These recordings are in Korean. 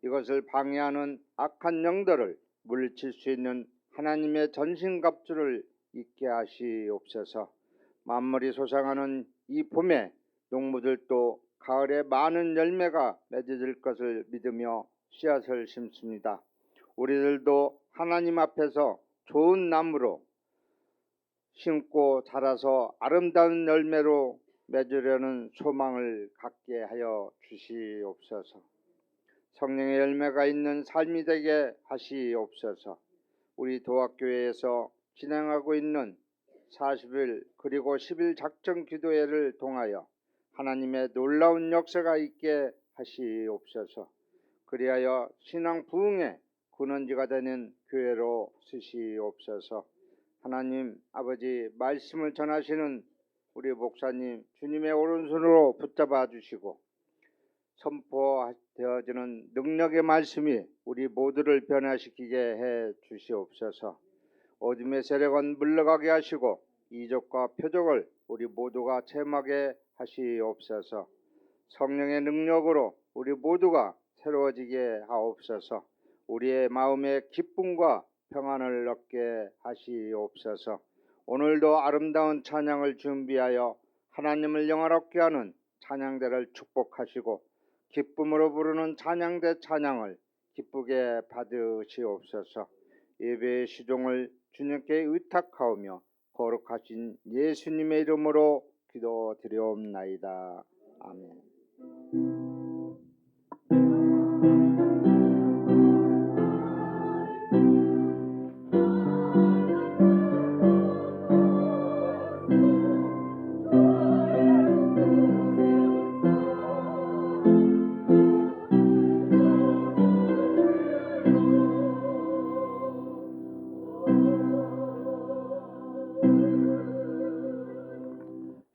이것을 방해하는 악한 영들을 물리칠 수 있는 하나님의 전신갑주를 입게 하시옵소서. 만물이 솟아가는 이 봄에 농부들도 가을에 많은 열매가 맺어질 것을 믿으며 씨앗을 심습니다. 우리들도 하나님 앞에서 좋은 나무로 심고 자라서 아름다운 열매로 맺으려는 소망을 갖게 하여 주시옵소서. 성령의 열매가 있는 삶이 되게 하시옵소서. 우리 도학교회에서 진행하고 있는 40일 그리고 10일 작정 기도회를 통하여 하나님의 놀라운 역사가 있게 하시옵소서. 그리하여 신앙 부흥의 근원지가 되는 교회로 쓰시옵소서. 하나님 아버지, 말씀을 전하시는 우리 목사님 주님의 오른손으로 붙잡아 주시고 선포되어지는 능력의 말씀이 우리 모두를 변화시키게 해 주시옵소서. 어둠의 세력은 물러가게 하시고 이적과 표적을 우리 모두가 체험하게 하시옵소서. 성령의 능력으로 우리 모두가 새로워지게 하옵소서. 우리의 마음에 기쁨과 평안을 얻게 하시옵소서. 오늘도 아름다운 찬양을 준비하여 하나님을 영화롭게 하는 찬양대를 축복하시고 기쁨으로 부르는 찬양대 찬양을 기쁘게 받으시옵소서. 예배의 시종을 주님께 의탁하오며 거룩하신 예수님의 이름으로 기도드리옵나이다. 아멘.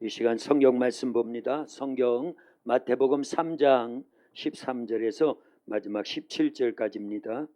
이 시간 성경 말씀 봅니다. 성경 마태복음 3장 13절에서 마지막 17절까지입니다.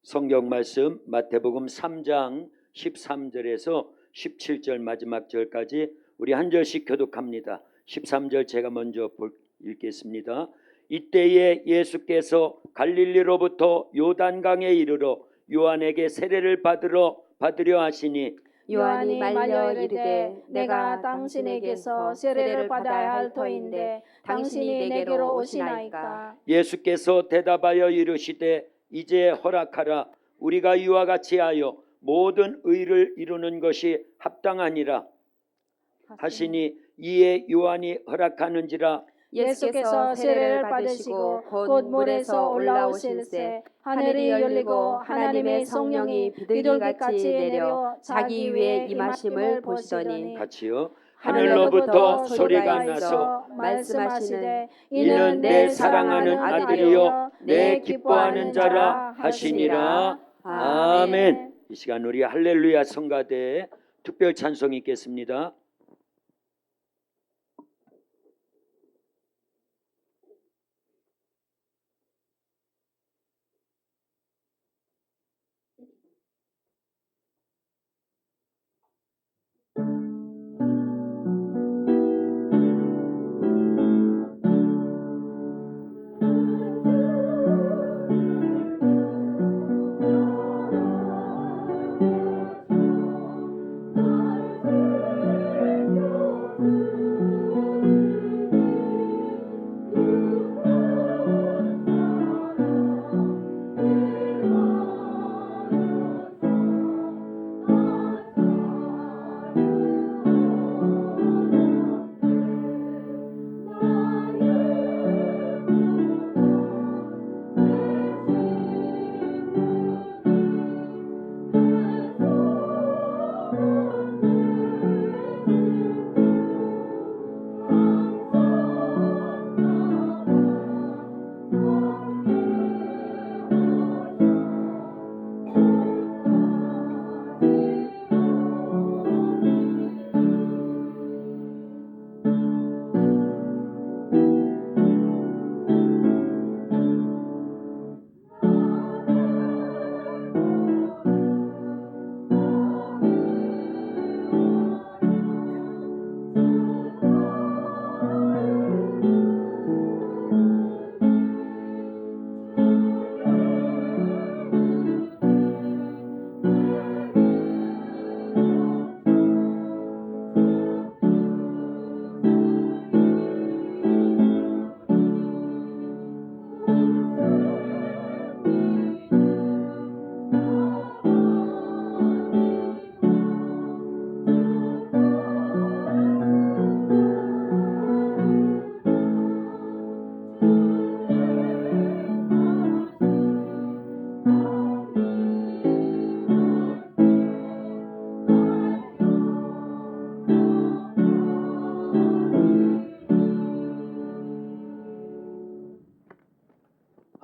성경 말씀 마태복음 3장 13절에서 17절 마지막 절까지 우리 한 절씩 교독합니다. 13절 제가 먼저 읽겠습니다. 이때에 예수께서 갈릴리로부터 요단강에 이르러 요한에게 세례를 받으려 하시니 요한이 말려 이르되 내가 당신에게서 세례를 받아야 할 터인데 당신이 내게로 오시나이까. 예수께서 대답하여 이르시되 이제 허락하라. 우리가 이와 같이 하여 모든 의를 이루는 것이 합당하니라 하시니 이에 요한이 허락하는지라. 예수께서 세례를 받으시고 곧 물에서 올라오실새 하늘이 열리고 하나님의 성령이 비둘기같이 내려 자기 위에 임하심을 보시더니 같이요. 하늘로부터 소리가 나서 말씀하시되 이는 내 사랑하는 아들이요 내 기뻐하는 자라 하시니라. 아멘. 이 시간 우리 할렐루야 성가대에 특별 찬송이 있겠습니다.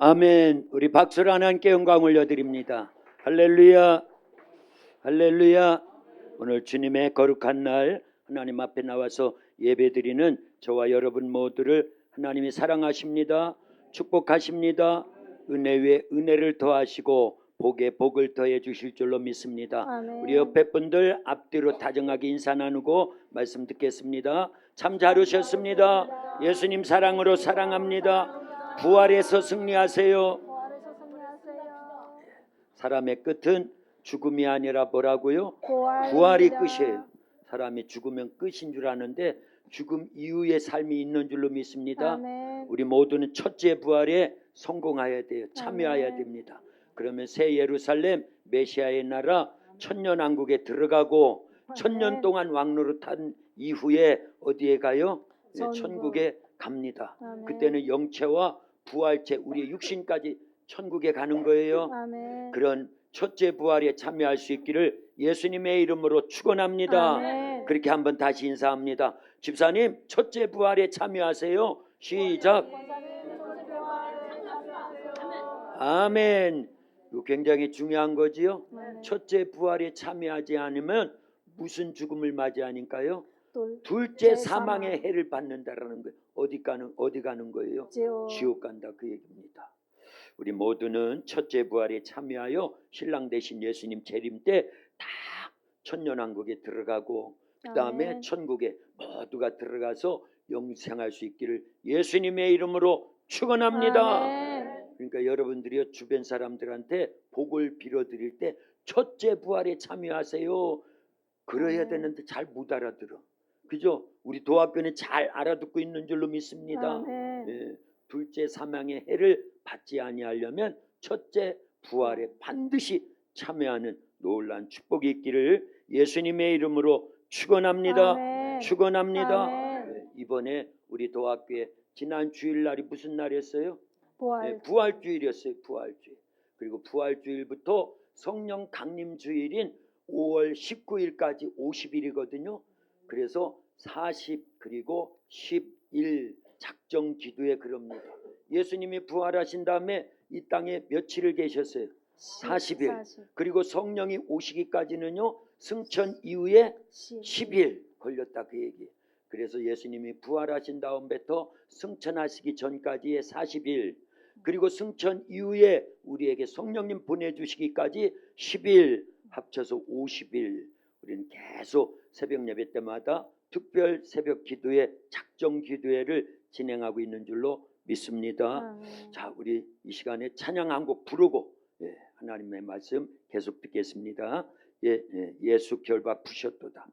아멘. 우리 박수로 하나님께 영광 올려드립니다. 할렐루야, 할렐루야. 오늘 주님의 거룩한 날 하나님 앞에 나와서 예배드리는 저와 여러분 모두를 하나님이 사랑하십니다. 축복하십니다. 은혜 위에 은혜를 더하시고 복에 복을 더해 주실 줄로 믿습니다. 아멘. 우리 옆에 분들 앞뒤로 다정하게 인사 나누고 말씀 듣겠습니다. 참 잘 오셨습니다. 예수님 사랑으로 사랑합니다. 부활에서 승리하세요. 부활에서 승리하세요. 사람의 끝은 죽음이 아니라 뭐라고요? 부활입니다. 부활이 끝이에요. 사람이 죽으면 끝인 줄 아는데 죽음 이후의 삶이 있는 줄로 믿습니다. 아멘. 우리 모두는 첫째 부활에 성공해야 돼요. 참여해야 아멘. 됩니다. 그러면 새 예루살렘 메시아의 나라 천년왕국에 들어가고 천년 동안 왕노릇 한 이후에 어디에 가요? 네, 천국. 천국에 갑니다. 아멘. 그때는 영체와 부활체 우리의 육신까지 천국에 가는 거예요. 아멘. 그런 첫째 부활에 참여할 수 있기를 예수님의 이름으로 축원합니다. 아멘. 그렇게 한번 다시 인사합니다. 집사님, 첫째 부활에 참여하세요. 시작. 아멘. 이거 굉장히 중요한 거지요. 아멘. 첫째 부활에 참여하지 않으면 무슨 죽음을 맞이하니까요? 둘, 둘째 사망. 사망의 해를 받는다라는 거예요. 어디 가는 거예요? 지옥. 지옥 간다 그 얘기입니다. 우리 모두는 첫째 부활에 참여하여 신랑 되신 예수님 재림 때 다 천년왕국에 들어가고 그 다음에 아멘. 천국에 모두가 들어가서 영생할 수 있기를 예수님의 이름으로 축원합니다. 아멘. 그러니까 여러분들이 주변 사람들한테 복을 빌어드릴 때 첫째 부활에 참여하세요. 그래야 아멘. 되는데 잘 못 알아들어. 그죠? 우리 도합교는 잘 알아듣고 있는 줄로 믿습니다. 아멘. 예, 둘째 사망의 해를 받지 아니하려면 첫째 부활에 반드시 참여하는 놀라운 축복이 있기를 예수님의 이름으로 축원합니다. 아멘. 축원합니다. 아멘. 예, 이번에 우리 도합교회 지난 주일날이 무슨 날이었어요? 부활. 네, 부활주일이었어요. 부활주일. 그리고 부활주일부터 성령 강림 주일인 5월 19일까지 50일이거든요. 그래서 40 그리고 11 작정 기도에 그럽니다. 예수님이 부활하신 다음에 이 땅에 며칠을 계셨어요? 40일. 40. 그리고 성령이 오시기까지는요. 승천 이후에 10일 걸렸다 그 얘기. 그래서 예수님이 부활하신 다음부터 승천하시기 전까지의 40일 그리고 승천 이후에 우리에게 성령님 보내주시기까지 10일 합쳐서 50일 우리는 계속 새벽 예배 때마다 특별 새벽 기도회 작정 기도회를 진행하고 있는 줄로 믿습니다. 아멘. 자, 우리 이 시간에 찬양 한 곡 부르고 하나님의 말씀 계속 듣겠습니다. 예수 결박 부셨도다.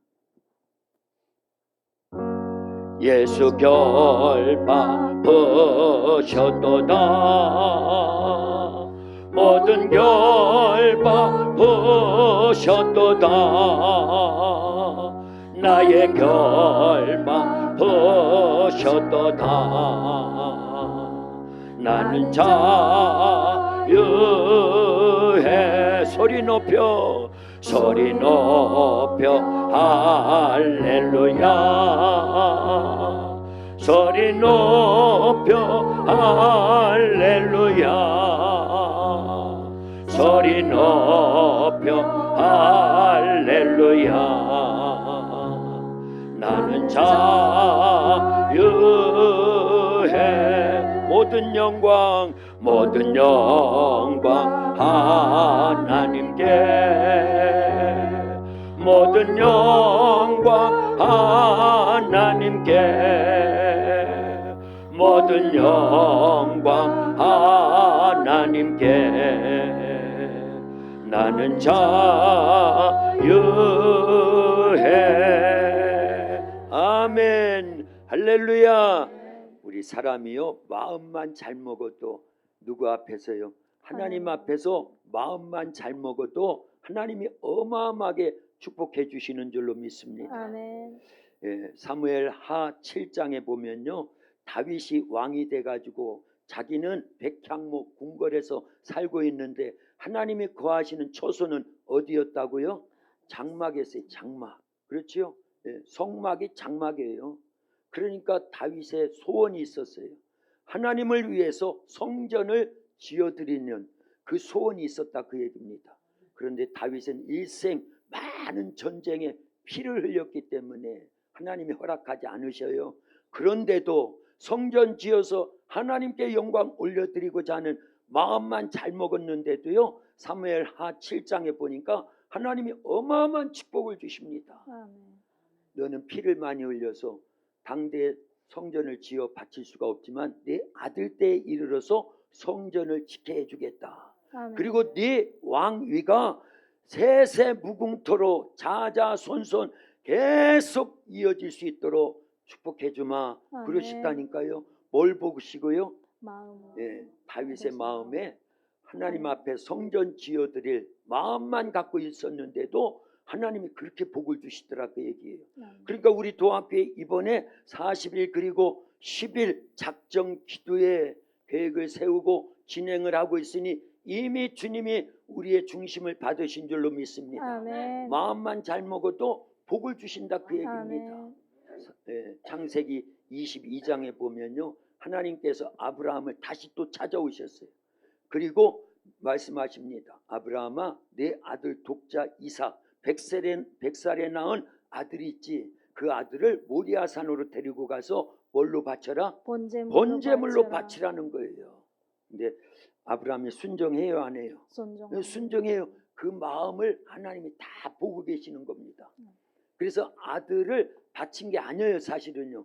예수 결박 부셨도다. 모든 결박 부셨도다. 나의 결박 부셨도다. 나는 자유해. 소리 높여 할렐루야. 소리 높여 할렐루야. 소리 높여 할렐루야. 나는 자유해. 모든 영광 하나님께. 모든 영광 하나님께. 모든 영광 하나님께. 나는 자유해. 아멘. 할렐루야. 우리 사람이요 마음만 잘 먹어도 누구 앞에서요? 하나님 앞에서 마음만 잘 먹어도 하나님이 어마어마하게 축복해 주시는 줄로 믿습니다. 아멘. 사무엘 하 7장에 보면요 다윗이 왕이 돼가지고 자기는 백향목 궁궐에서 살고 있는데 하나님이 거하시는 처소는 어디였다고요? 장막이었어요. 장막. 그렇지요? 성막이 장막이에요. 그러니까 다윗의 소원이 있었어요. 하나님을 위해서 성전을 지어드리는 그 소원이 있었다 그 얘기입니다. 그런데 다윗은 일생 많은 전쟁에 피를 흘렸기 때문에 하나님이 허락하지 않으셔요. 그런데도 성전 지어서 하나님께 영광 올려드리고자 하는 마음만 잘 먹었는데도요, 사무엘하 7장에 보니까 하나님이 어마어마한 축복을 주십니다. 아멘. 너는 피를 많이 흘려서 당대에 성전을 지어 바칠 수가 없지만 내 아들 때에 이르러서 성전을 지켜 주겠다. 아멘. 그리고 네 왕위가 세세 무궁토로 자자손손 계속 이어질 수 있도록 축복해 주마. 아멘. 그러셨다니까요. 뭘 보시고요? 마음으로. 다윗의 그러시구나. 마음에 하나님 아멘. 앞에 성전 지어드릴 마음만 갖고 있었는데도 하나님이 그렇게 복을 주시더라 그 얘기예요. 아멘. 그러니까 우리 도합교회 이번에 40일 그리고 10일 작정 기도회 계획을 세우고 진행을 하고 있으니 이미 주님이 우리의 중심을 받으신 줄로 믿습니다. 아멘. 마음만 잘 먹어도 복을 주신다 그 얘기입니다. 아멘. 창세기 22장에 보면요, 하나님께서 아브라함을 다시 또 찾아오셨어요. 그리고 말씀하십니다. 아브라함아, 내 아들 독자 이삭 100살에 낳은 아들이 있지. 그 아들을 모리아산으로 데리고 가서 뭘로 바쳐라? 번제물로 바치라는 거예요. 근데 아브라함이 순종해요, 안 해요? 순종해요. 그 마음을 하나님이 다 보고 계시는 겁니다. 그래서 아들을 바친 게 아니에요, 사실은요.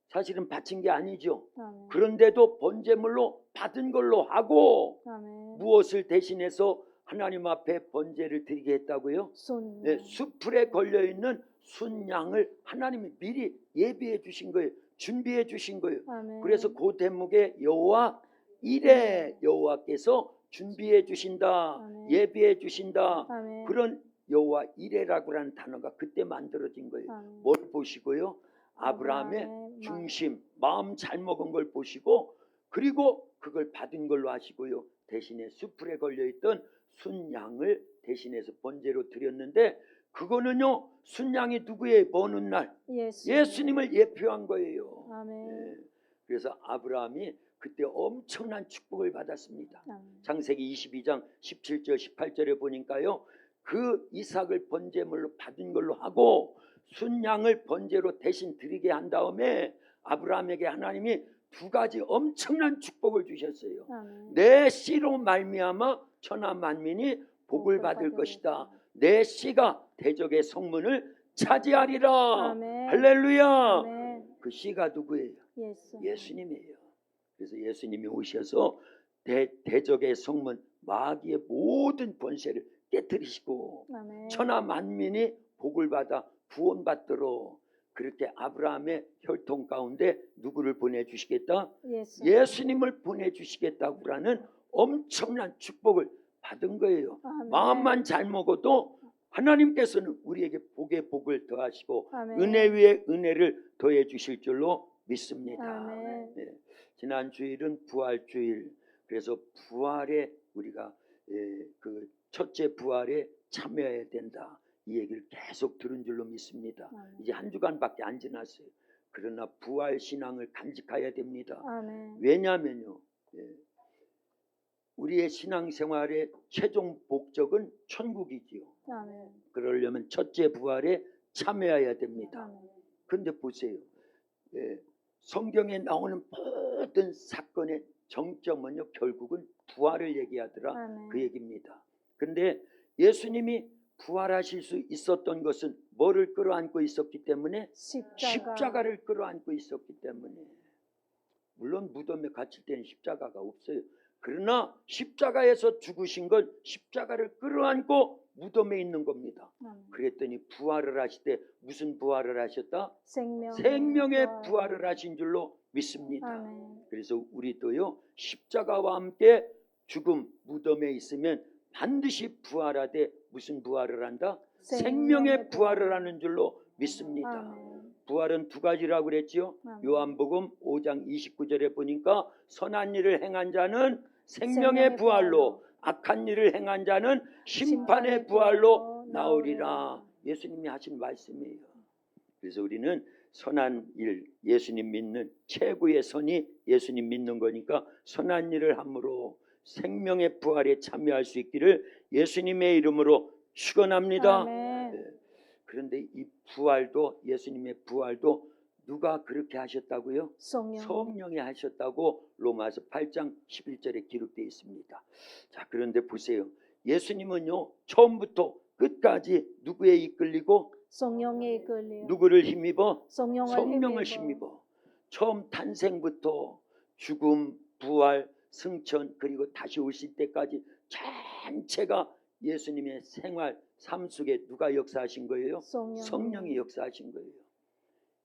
사실은 바친 게 아니죠. 아멘. 그런데도 번제물로 받은 걸로 하고 아멘. 무엇을 대신해서 하나님 앞에 번제를 드리게 했다고요? 순. 수풀에 걸려있는 순양을 하나님이 미리 예비해 주신 거예요. 준비해 주신 거예요. 아멘. 그래서 그 대목에 여호와 이레, 여호와께서 준비해 주신다, 아멘. 예비해 주신다. 아멘. 그런 여호와 이레라고 하는 단어가 그때 만들어진 거예요. 아멘. 뭘 보시고요? 아브라함의 중심, 마음 잘 먹은 걸 보시고, 그리고 그걸 받은 걸로 하시고요. 대신에 수풀에 걸려있던 순양을 대신해서 번제로 드렸는데, 그거는요, 순양이 누구의 보는 날? 예수님을 예표한 거예요. 아멘. 그래서 아브라함이 그때 엄청난 축복을 받았습니다. 아멘. 창세기 22장 17절 18절에 보니까요, 그 이삭을 번제물로 받은 걸로 하고 순양을 번제로 대신 드리게 한 다음에 아브라함에게 하나님이 두 가지 엄청난 축복을 주셨어요. 아멘. 내 씨로 말미암아 천하 만민이 복을 받을 것이다. 내 씨가 대적의 성문을 차지하리라. 아멘. 할렐루야. 아멘. 그 씨가 누구예요? 예수님이에요. 그래서 예수님이 오셔서 대적의 성문 마귀의 모든 권세를 깨뜨리시고 아멘. 천하 만민이 복을 받아 구원받도록 그렇게 아브라함의 혈통 가운데 누구를 보내주시겠다? 예수님을 보내주시겠다고라는 엄청난 축복을 받은 거예요. 아멘. 마음만 잘 먹어도 하나님께서는 우리에게 복에 복을 더하시고 아멘. 은혜 위에 은혜를 더해 주실 줄로 믿습니다. 아멘. 지난 주일은 부활주일. 그래서 부활에 우리가 그 첫째 부활에 참여해야 된다. 이 얘기를 계속 들은 줄로 믿습니다. 아멘. 이제 한 주간밖에 안 지났어요. 그러나 부활 신앙을 간직해야 됩니다. 아멘. 왜냐하면요, 우리의 신앙생활의 최종 목적은 천국이지요. 아멘. 그러려면 첫째 부활에 참여해야 됩니다. 아멘. 그런데 보세요, 성경에 나오는 모든 사건의 정점은요, 결국은 부활을 얘기하더라. 아멘. 그 얘기입니다. 그런데 예수님이 부활하실 수 있었던 것은 뭐를 끌어안고 있었기 때문에? 십자가를 끌어안고 있었기 때문에. 물론 무덤에 갇힐 때는 십자가가 없어요. 그러나 십자가에서 죽으신 건 십자가를 끌어안고 무덤에 있는 겁니다. 그랬더니 부활을 하실 때 무슨 부활을 하셨다? 생명의 부활을 하신 줄로 믿습니다. 아멘. 그래서 우리도요, 십자가와 함께 죽음 무덤에 있으면 반드시 부활하되 무슨 부활을 한다? 생명의 부활을 하는 줄로 믿습니다. 아멘. 부활은 두 가지라고 그랬지요. 아멘. 요한복음 5장 29절에 보니까 선한 일을 행한 자는 생명의 부활로, 악한 일을 행한 자는 심판의 부활로 나오리라. 예수님이 하신 말씀이에요. 그래서 우리는 선한 일, 예수님 믿는 최고의 선이 예수님 믿는 거니까 선한 일을 함으로 생명의 부활에 참여할 수 있기를 예수님의 이름으로 축원합니다. 아멘. 그런데 이 부활도, 예수님의 부활도 누가 그렇게 하셨다고요? 성령. 성령이 하셨다고 로마서 8장 11절에 기록되어 있습니다. 자, 그런데 보세요. 예수님은요, 처음부터 끝까지 누구에 이끌리고 성령에 이끌려. 누구를 힘입어? 성령을 힘입어. 처음 탄생부터 죽음, 부활, 승천, 그리고 다시 오실 때까지 전체가 예수님의 생활, 삶 속에 누가 역사하신 거예요? 성령이 역사하신 거예요.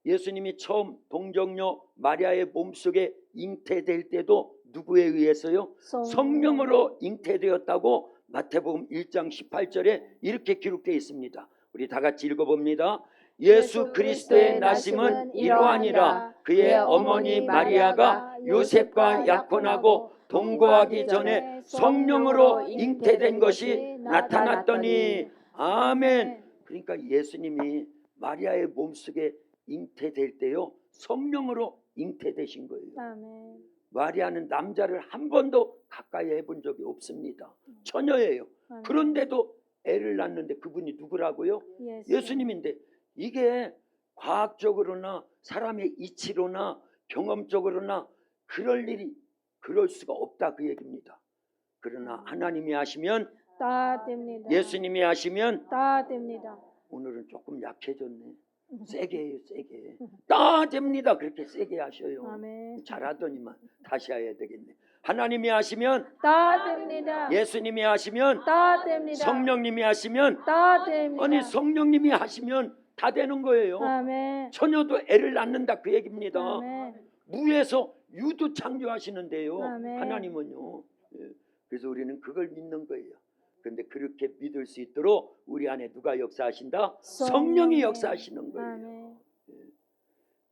예수님이 처음 동정녀 마리아의 몸속에 잉태될 때도 누구에 의해서요? 성령으로 잉태되었다고 마태복음 1장 18절에 이렇게 기록되어 있습니다. 우리 다 같이 읽어봅니다. 예수 그리스도의 나심은 이러하니라. 그의 어머니 마리아가 요셉과 약혼하고 동거하기 전에 성령으로 잉태된 것이 나타났더니. 아멘. 그러니까 예수님이 마리아의 몸속에 잉태될 때요, 성령으로 잉태되신 거예요. 아멘. 마리아는 남자를 한 번도 가까이 해본 적이 없습니다. 처녀예요. 아멘. 그런데도 애를 낳는데 그분이 누구라고요? 예수님인데, 이게 과학적으로나 사람의 이치로나 경험적으로나 그럴 수가 없다, 그 얘기입니다. 그러나 하나님이 하시면 다 됩니다. 예수님이 하시면 다 됩니다. 오늘은 조금 약해졌네. 세게 해요, 세게. 다 됩니다. 그렇게 세게 하셔요. 아멘. 잘하더니만 다시 해야 되겠네. 하나님이 하시면 다 됩니다. 예수님이 하시면 다 됩니다. 성령님이 하시면, 다 됩니다. 아니 성령님이 하시면 다 되는 거예요. 아멘. 처녀도 애를 낳는다, 그 얘기입니다. 아멘. 무에서 유도 창조하시는데요. 아멘. 하나님은요. 예. 그래서 우리는 그걸 믿는 거예요. 그런데 그렇게 믿을 수 있도록 우리 안에 누가 역사하신다? 성령이 역사하시는 거예요. 아멘.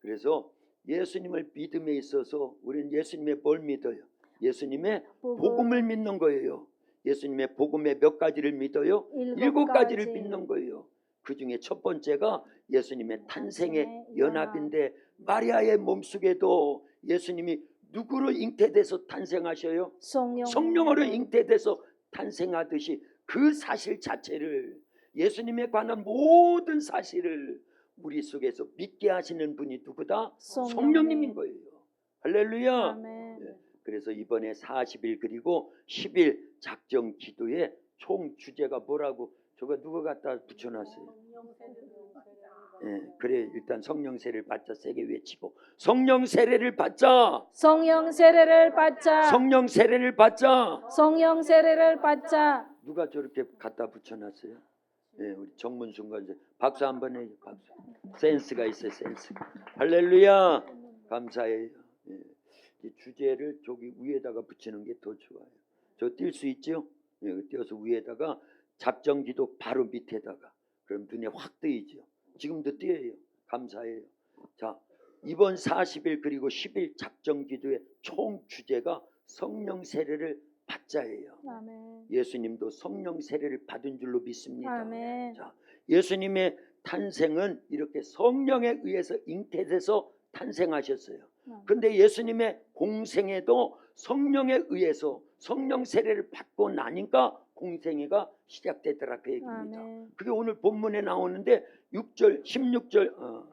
그래서 예수님을 믿음에 있어서 우리는 예수님의 뭘 믿어요? 예수님의 복음을 믿는 거예요. 예수님의 복음의 몇 가지를 믿어요? 7가지를 믿는 거예요. 그 중에 첫 번째가 예수님의 탄생의 연합인데, 마리아의 몸속에도 예수님이 누구로 잉태돼서 탄생하셔요? 성령으로 잉태돼서 탄생하듯이 그 사실 자체를, 예수님에 관한 모든 사실을 우리 속에서 믿게 하시는 분이 누구다? 성령님인 거예요. 할렐루야. 아멘. 그래서 이번에 40일 그리고 10일 작정 기도의 총 주제가 뭐라고, 저거 누가 갖다 붙여놨어요? 그래, 일단 성령 세례를 받자 세게 외치고, 성령 세례를 받자. 성령 세례를 받자. 성령 세례를 받자. 성령 세례를 받자. 누가 저렇게 갖다 붙여놨어요? 우리 정문순 관장 박수 한번 해요. 박수. 센스가 있어요, 센스. 할렐루야. 감사해요. 이 주제를 저기 위에다가 붙이는 게 더 좋아요. 저 뛸 수 있죠? 띄어서 위에다가 작정기도 바로 밑에다가, 그럼 눈에 확 뜨이죠. 지금도 띄어요. 감사해요. 자, 이번 40일 그리고 10일 작정기도의 총 주제가 성령 세례를 받자예요. 아멘. 예수님도 성령 세례를 받은 줄로 믿습니다. 아멘. 자, 예수님의 탄생은 이렇게 성령에 의해서 잉태돼서 탄생하셨어요. 그런데 예수님의 공생애도 성령에 의해서 성령 세례를 받고 나니까 공생애가 시작되더라, 그 얘기입니다. 아멘. 그게 오늘 본문에 나오는데 6절, 16절,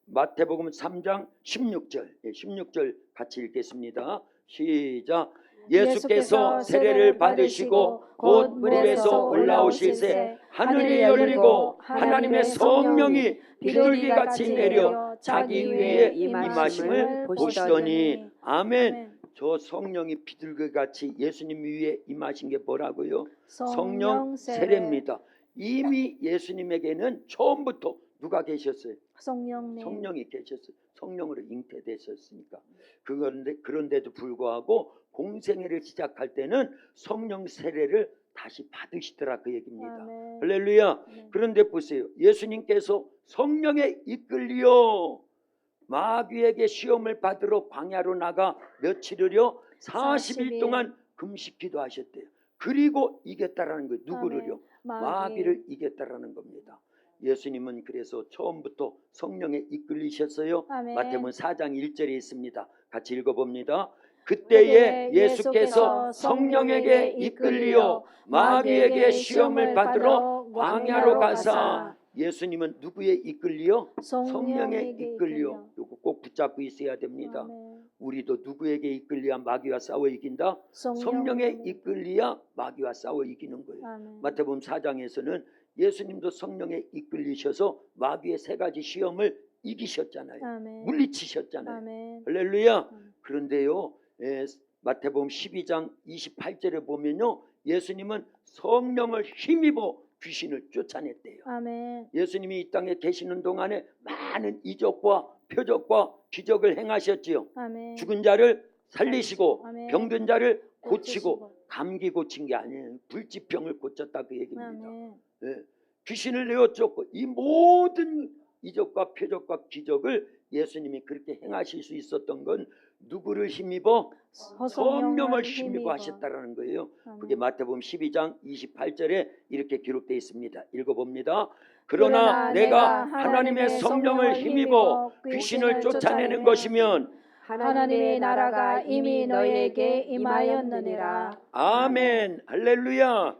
마태복음 3장 16절, 16절 같이 읽겠습니다. 시작. 예수께서 세례를 받으시고 곧 물에서 올라오실새 하늘이 열리고 하나님의 성령이 비둘기같이 내려 자기 위에 임하심을 보시더니. 아멘. 저 성령이 비둘기같이 예수님 위에 임하신 게 뭐라고요? 성령 세례입니다. 이미 예수님에게는 처음부터 누가 계셨어요? 성령이 계셨어요. 성령으로 잉태되셨으니까. 그런데도 불구하고 공생애를 시작할 때는 성령 세례를 다시 받으시더라, 그 얘기입니다. 아멘. 할렐루야. 네. 그런데 보세요. 예수님께서 성령에 이끌려 마귀에게 시험을 받으러 광야로 나가 며칠을요? 40일 동안 금식기도 하셨대요. 그리고 이겼다라는 거예요. 누구를요? 마귀를 이겼다라는 겁니다. 예수님은 그래서 처음부터 성령에 이끌리셨어요. 아멘. 마태복음 4장 1절에 있습니다. 같이 읽어봅니다. 그때에 예수께서 성령에게 이끌리어 마귀에게 시험을 받으러 광야로 가사. 예수님은 누구에 이끌리어? 성령에 이끌리어. 이거 꼭 붙잡고 있어야 됩니다. 아멘. 우리도 누구에게 이끌려야 마귀와 싸워 이긴다? 성령에 이끌려야 마귀와 싸워 이기는 거예요. 아멘. 마태복음 4장에서는 예수님도 성령에 이끌리셔서 마귀의 세 가지 시험을 이기셨잖아요. 아멘. 물리치셨잖아요. 아멘. 할렐루야. 아멘. 그런데요, 마태복음 12장 28절에 보면요, 예수님은 성령을 힘입어 귀신을 쫓아냈대요. 아멘. 예수님이 이 땅에 계시는 동안에 많은 이적과 표적과 기적을 행하셨지요. 아멘. 죽은 자를 살리시고 아멘. 병든 자를 고치고, 감기 고친 게 아니에요. 불치병을 고쳤다 그 얘기입니다. 아멘. 예. 귀신을 내어 쫓고 이 모든 이적과 표적과 기적을 예수님이 그렇게 행하실 수 있었던 건 누구를 힘입어? 성령을 힘입어 하셨다라는 거예요. 아멘. 그게 마태복음 12장 28절에 이렇게 기록되어 있습니다. 읽어봅니다. 그러나 내가 하나님의 성령을 힘입어 귀신을 쫓아내는 것이면 하나님의 나라가 이미 너희에게 임하였느니라. 아멘. 할렐루야.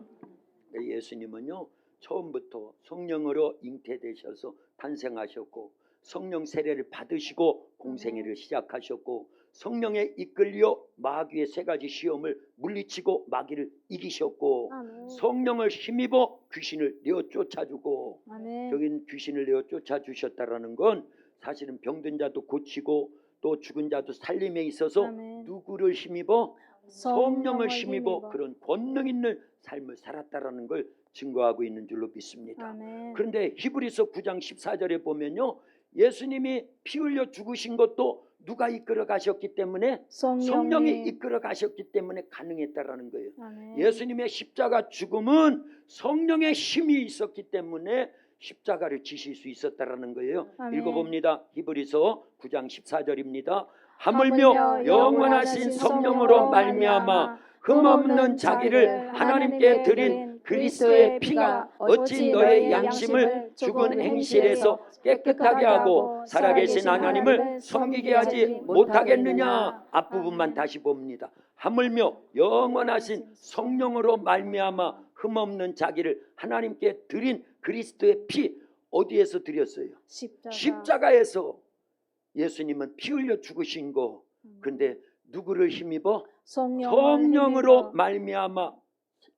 예수님은요, 처음부터 성령으로 잉태되셔서 탄생하셨고 성령 세례를 받으시고 공생애를 시작하셨고 성령에 이끌려 마귀의 세 가지 시험을 물리치고 마귀를 이기셨고 아멘. 성령을 힘입어 귀신을 내어 쫓아주고, 아멘. 여기는 귀신을 내어 쫓아주셨다라는 건 사실은 병든 자도 고치고 또 죽은 자도 살림에 있어서 아멘. 누구를 힘입어? 성령을 힘입어 그런 권능 있는 삶을 살았다라는 걸 증거하고 있는 줄로 믿습니다. 아멘. 그런데 히브리서 9장 14절에 보면요, 예수님이 피 흘려 죽으신 것도 누가 이끌어 가셨기 때문에? 성령이 이끌어 가셨기 때문에 가능했다라는 거예요. 아멘. 예수님의 십자가 죽음은 성령의 힘이 있었기 때문에 십자가를 지실 수 있었다라는 거예요. 아멘. 읽어봅니다. 히브리서 9장 14절입니다. 하물며 하물며 영원하신 성령으로 말미암아 흠없는 자기를 하나님께 드린 그리스도의 피가 어찌 너의 양심을 죽은 행실에서 깨끗하게 하고 살아계신 하나님을 섬기게 하지 못하겠느냐. 앞부분만 다시 봅니다. 하물며 영원하신 성령으로 말미암아 흠없는 자기를 하나님께 드린 그리스도의 피, 어디에서 드렸어요? 십자가에서 예수님은 피 흘려 죽으신 거. 근데 누구를 힘입어? 성령으로 말미암아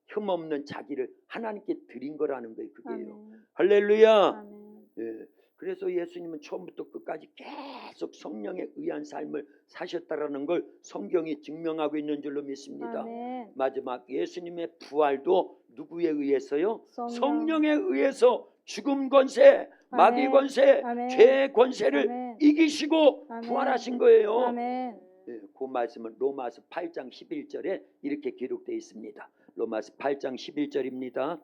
흠없는 자기를 하나님께 드린 거라는 거예요. 그게요. 아멘. 할렐루야. 아멘. 예. 그래서 예수님은 처음부터 끝까지 계속 성령에 의한 삶을 사셨다라는 걸 성경이 증명하고 있는 줄로 믿습니다. 아멘. 마지막 예수님의 부활도 누구에 의해서요? 성령. 성령에 의해서 죽음 권세, 마귀 아멘. 권세, 아멘. 죄의 권세를 아멘. 이기시고 아멘. 부활하신 거예요. 아멘. 예, 그 말씀은 로마서 8장 11절에 이렇게 기록되어 있습니다. 로마서 8장 11절입니다.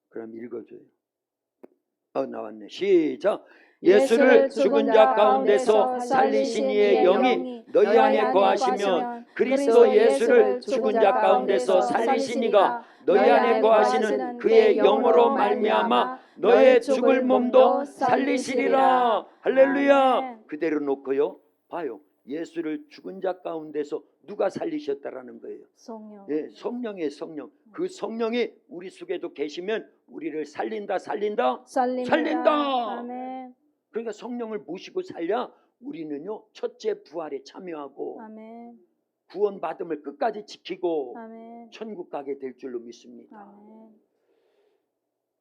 그럼 읽어줘요. 나왔네. 시작. 예수를 죽은 자 가운데서 살리신 이의 영이 너희 안에 거하시면 그리스도 예수를 죽은 자 가운데서 살리신 이가 너희 안에 거하시는 그의 영으로 말미암아 너의 죽을 몸도 살리시리라. 할렐루야. 그대로 놓고요, 봐요. 예수를 죽은 자 가운데서 누가 살리셨다라는 거예요? 성령. 예, 성령의 성령. 그 성령이 우리 속에도 계시면 우리를 살린다. 살린다. 아멘. 그러니까 성령을 모시고 살려 우리는요, 첫째 부활에 참여하고 아멘. 구원받음을 끝까지 지키고 아멘. 천국 가게 될 줄로 믿습니다. 아멘.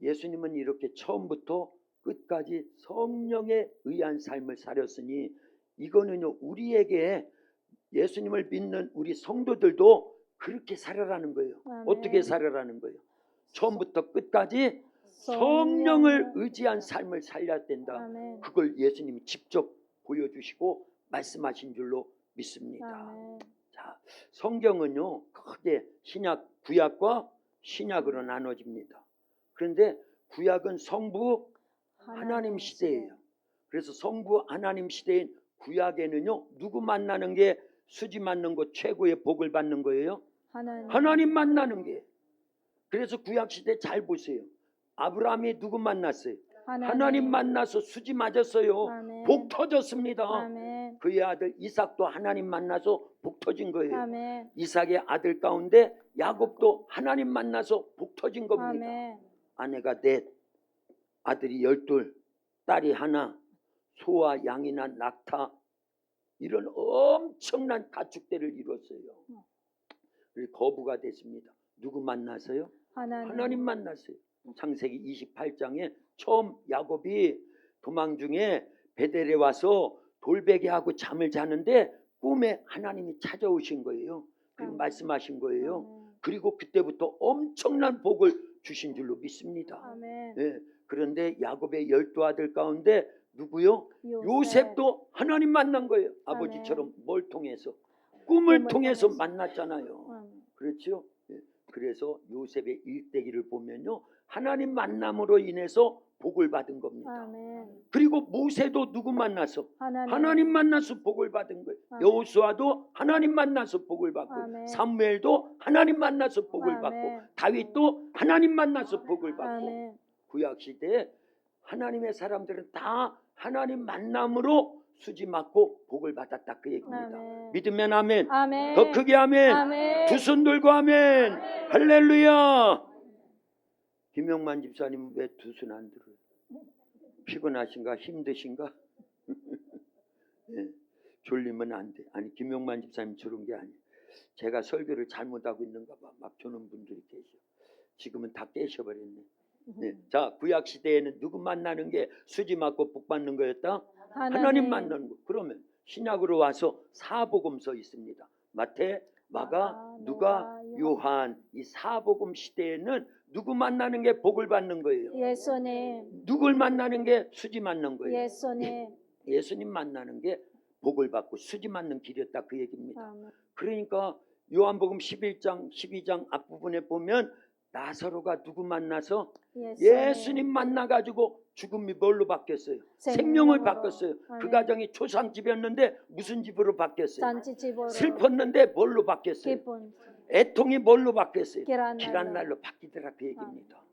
예수님은 이렇게 처음부터 끝까지 성령에 의한 삶을 살았으니 이거는요, 우리에게 예수님을 믿는 우리 성도들도 그렇게 살아라는 거예요. 아멘. 어떻게 살아라는 거예요? 처음부터 끝까지 성령을 의지한 삶을 살려야 된다. 아멘. 그걸 예수님이 직접 보여주시고 말씀하신 줄로 믿습니다. 아멘. 자, 성경은요, 크게 신약, 구약과 신약으로 나눠집니다. 그런데 구약은 성부 하나님 시대예요. 그래서 성부 하나님 시대인 구약에는요, 누구 만나는 게 수지 맞는 거 최고의 복을 받는 거예요? 하나님 만나는 게. 그래서 구약 시대 잘 보세요. 아브라함이 누구 만났어요? 하나님 만나서 수지 맞았어요. 아멘. 복 터졌습니다. 아멘. 그의 아들 이삭도 하나님 만나서 복 터진 거예요. 아멘. 이삭의 아들 가운데 야곱도 하나님 만나서 복 터진 겁니다. 아멘. 아내가 넷, 아들이 12, 딸이 하나, 소와 양이나 낙타, 이런 엄청난 가축대를 이뤘어요. 그리고 거부가 됐습니다. 누구 만나서요? 하나님 만났어요. 창세기 28장에 처음 야곱이 도망 중에 베델에 와서 돌베개하고 잠을 자는데 꿈에 하나님이 찾아오신 거예요. 그리고 말씀하신 거예요. 그리고 그때부터 엄청난 복을 주신 줄로 믿습니다. 아멘. 예, 그런데 야곱의 12아들 가운데 누구요? 요셉도 하나님 만난 거예요. 아버지처럼 뭘 통해서? 꿈을 통해서 만났잖아요. 아멘. 그렇죠? 예, 그래서 요셉의 일대기를 보면요, 하나님 만남으로 인해서 복을 받은 겁니다. 아멘. 그리고 모세도 누구 만나서? 하나님 만나서 복을 받은 거예요. 아멘. 여호수아도 하나님 만나서 복을 받고, 아멘. 사무엘도 하나님 만나서 복을 아멘. 받고, 다윗도 하나님 만나서 복을 받고. 아멘. 구약 시대에 하나님의 사람들은 다 하나님 만남으로 수지 맞고 복을 받았다, 그 얘기입니다. 아멘. 믿으면 아멘. 아멘. 더 크게 아멘. 아멘. 두 손 들고 아멘. 할렐루야. 김영만 집사님 왜 두 손 안 들어요? 피곤하신가? 힘드신가? 예, 졸리면 안 돼. 아니, 김영만 집사님 저런 게 아니에요. 제가 설교를 잘못하고 있는가 봐. 막 저는 분들이 계셔. 지금은 다 깨셔버렸네. 네. 자, 구약 시대에는 누구 만나는 게 수지 맞고 복 받는 거였다? 하나님 만나는 거. 그러면 신약으로 와서 사복음서 있습니다. 마태, 마가, 누가, 요한. 이 사복음 시대에는 누구 만나는 게 복을 받는 거예요? 예수님. 누굴 만나는 게 수지 맞는 거예요? 예수님. 예수님 만나는 게 복을 받고 수지 맞는 길이었다, 그 얘기입니다. 아멘. 그러니까 요한복음 11장 12장 앞부분에 보면 나사로가 누구 만나서? 예수님 만나가지고 죽음이 뭘로 바뀌었어요? 생명을 바꿨어요. 그 아멘. 가정이 초상집이었는데 무슨 집으로 바뀌었어요? 잔치집으로. 슬펐는데 뭘로 바뀌었어요? 기쁨. 애통이 뭘로 바뀌었어요? 계란날로. 계란날로 바뀌더라, 그 얘기입니다.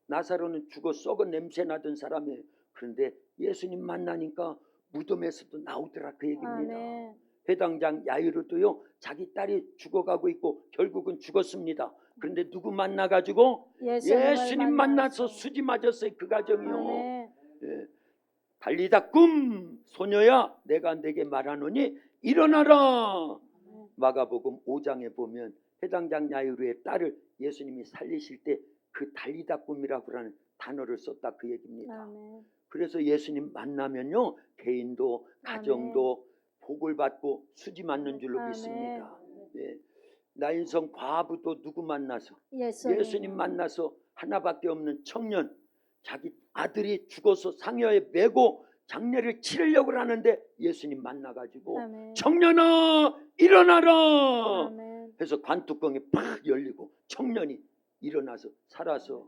나사로는 죽어 썩은 냄새 나던 사람이에요. 그런데 예수님 만나니까 무덤에서도 나오더라, 그 얘기입니다. 아멘. 회당장 야이로도요, 자기 딸이 죽어가고 있고 결국은 죽었습니다. 그런데 누구 만나가지고? 예수님 만나서 수지 맞았어요, 그 가정이요. 아멘. 예. 달리다 꿈, 소녀야 내가 내게 말하노니 일어나라. 마가복음 5장에 보면 회당장 야이로의 딸을 예수님이 살리실 때 그 달리다 꿈이라고 하는 단어를 썼다, 그 얘기입니다. 아멘. 그래서 예수님 만나면요, 개인도 가정도 복을 받고 수지 맞는 줄로 아멘. 믿습니다. 예. 나인성 과부도 누구 만나서? 예수님. 예수님 만나서 하나밖에 없는 청년, 자기 아들이 죽어서 상여에 메고 장례를 치르려고 하는데 예수님 만나가지고 아멘. 청년아 일어나라 아멘. 해서 관뚜껑이 팍 열리고 청년이 일어나서 살아서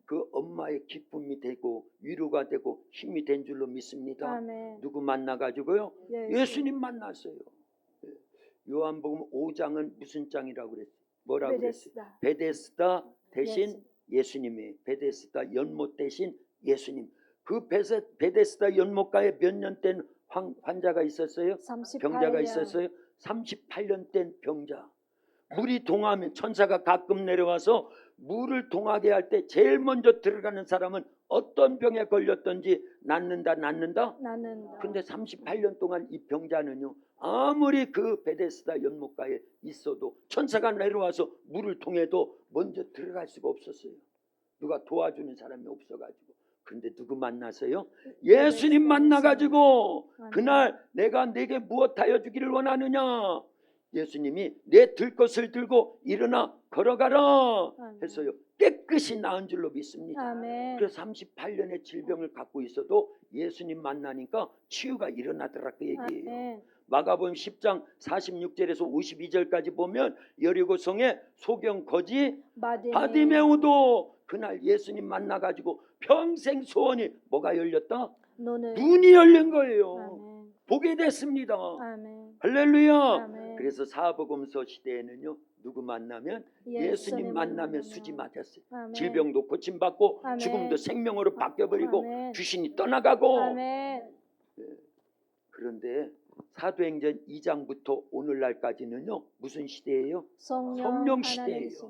그 엄마의 기쁨이 되고 위로가 되고 힘이 된 줄로 믿습니다. 아멘. 누구 만나가지고요? 예수님 만났어요. 예. 요한복음 5장은 무슨 장이라고 그랬어요? 뭐라고 그랬어요? 베데스다 대신 예수님이, 베데스다 연못 대신 예수님. 그 베데스다 연못가에 몇 년 된 환자가 있었어요? 38년. 병자가 있었어요? 38년 된 병자. 물이 동하면 천사가 가끔 내려와서 물을 동하게 할 때 제일 먼저 들어가는 사람은 어떤 병에 걸렸던지 낫는다. 근데 38년 동안 이 병자는요, 아무리 그 베데스다 연못가에 있어도 천사가 내려와서 물을 통해도 먼저 들어갈 수가 없었어요. 누가 도와주는 사람이 없어가지고. 근데 누구 만나서요? 예수님 만나가지고 그날 내가 내게 무엇하여 주기를 원하느냐? 예수님이 내 들 것을 들고 일어나 걸어가라 해서요, 깨끗이 나은 줄로 믿습니다. 아멘. 그래서 38년의 질병을 갖고 있어도 예수님 만나니까 치유가 일어나더라, 그 얘기예요. 아멘. 마가복음 10장 46절에서 52절까지 보면 여리고성의 소경 거지 바디메오도 그날 예수님 만나가지고 평생 소원이 뭐가 열렸다? 눈이 열린 거예요. 아멘. 보게 됐습니다. 아멘. 할렐루야. 아멘. 그래서 사복음서 시대에는요, 누구 만나면 예수님 만나면 수지 맞았어요. 아멘. 질병도 고침받고 아멘. 죽음도 생명으로 바뀌어버리고 아멘. 귀신이 떠나가고. 아멘. 그런데 사도행전 2장부터 오늘날까지는요 무슨 시대예요? 성령 하나님 시대예요. 시대.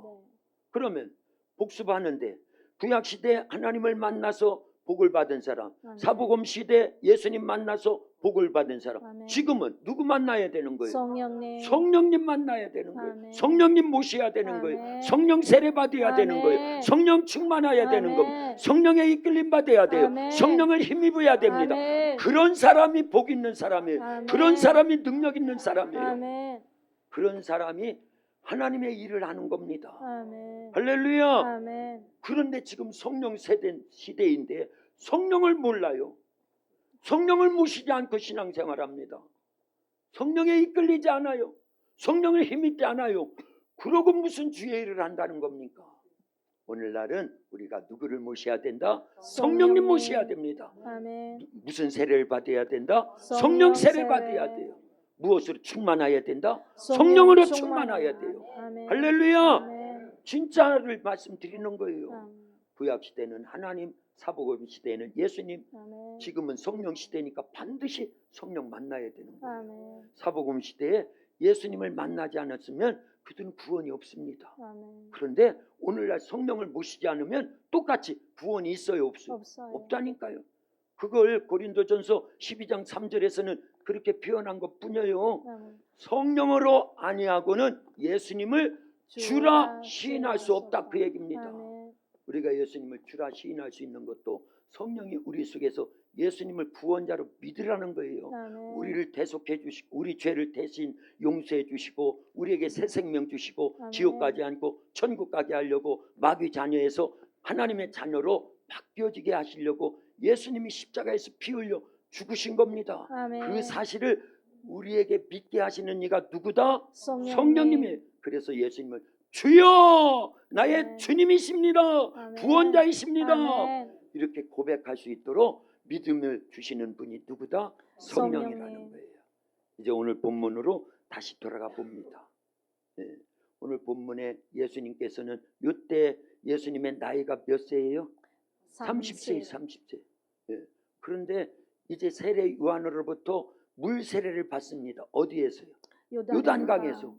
그러면 복습하는데 구약 시대 하나님을 만나서 복을 받은 사람, 아멘. 사복음 시대 예수님 만나서 복을 받은 사람, 아멘. 지금은 누구 만나야 되는 거예요? 성령님. 성령님 만나야 되는 거예요. 아멘. 성령님 모셔야 되는 거예요. 아멘. 성령 세례 받아야 되는 아멘. 거예요. 성령 충만해야 되는 아멘. 겁니다. 성령의 이끌림 받아야 돼요. 아멘. 성령을 힘입어야 됩니다. 아멘. 그런 사람이 복 있는 사람이에요. 아멘. 그런 사람이 능력 있는 사람이에요. 아멘. 그런 사람이 하나님의 일을 하는 겁니다. 아멘. 할렐루야. 아멘. 그런데 지금 성령 시대인데 성령을 몰라요. 성령을 모시지 않고 신앙생활합니다. 성령에 이끌리지 않아요. 성령을 힘입지 않아요. 그러고 무슨 주의 일을 한다는 겁니까? 오늘날은 우리가 누구를 모셔야 된다? 성령님 모셔야 됩니다. 아멘. 무슨 세례를 받아야 된다? 성령 성령 세례 세례. 받아야 돼요. 무엇으로 충만해야 된다? 성령 성령으로 충만해야 충만해야 돼요. 아멘. 할렐루야. 아멘. 진짜를 말씀드리는 거예요. 아멘. 구약 시대는 하나님, 사복음 시대는 예수님, 아멘. 지금은 성령 시대니까 반드시 성령 만나야 되는 거예요. 아멘. 사복음 시대에 예수님을 만나지 않았으면 그들은 구원이 없습니다. 아멘. 그런데 오늘날 성령을 모시지 않으면 똑같이 구원이 있어요, 없어요? 없어요. 없다니까요. 그걸 고린도전서 12장 3절에서는 그렇게 표현한 것뿐이에요. 아멘. 성령으로 아니하고는 예수님을 주라 시인할 수 없다, 그 얘기입니다. 아멘. 우리가 예수님을 주라 시인할 수 있는 것도 성령이 우리 속에서 예수님을 구원자로 믿으라는 거예요. 아멘. 우리를 대속해 주시고 우리 죄를 대신 용서해 주시고 우리에게 새 생명 주시고 아멘. 지옥 가지 않고 천국 가게 하려고 마귀 자녀에서 하나님의 자녀로 바뀌어지게 하시려고 예수님이 십자가에서 피 흘려 죽으신 겁니다. 아멘. 그 사실을 우리에게 믿게 하시는 이가 누구다? 성령님. 성령님이에요. 그래서 예수님을 주여 나의 아멘. 주님이십니다. 아멘. 구원자이십니다. 아멘. 이렇게 고백할 수 있도록 믿음을 주시는 분이 누구다? 성령이라는 성령님. 거예요. 이제 오늘 본문으로 다시 돌아가 봅니다. 오늘 본문에 예수님께서는 이때 예수님의 나이가 몇 세예요? 30세. 30세. 그런데 이제 세례 요한으로부터 물 세례를 받습니다. 어디에서요? 요단강에서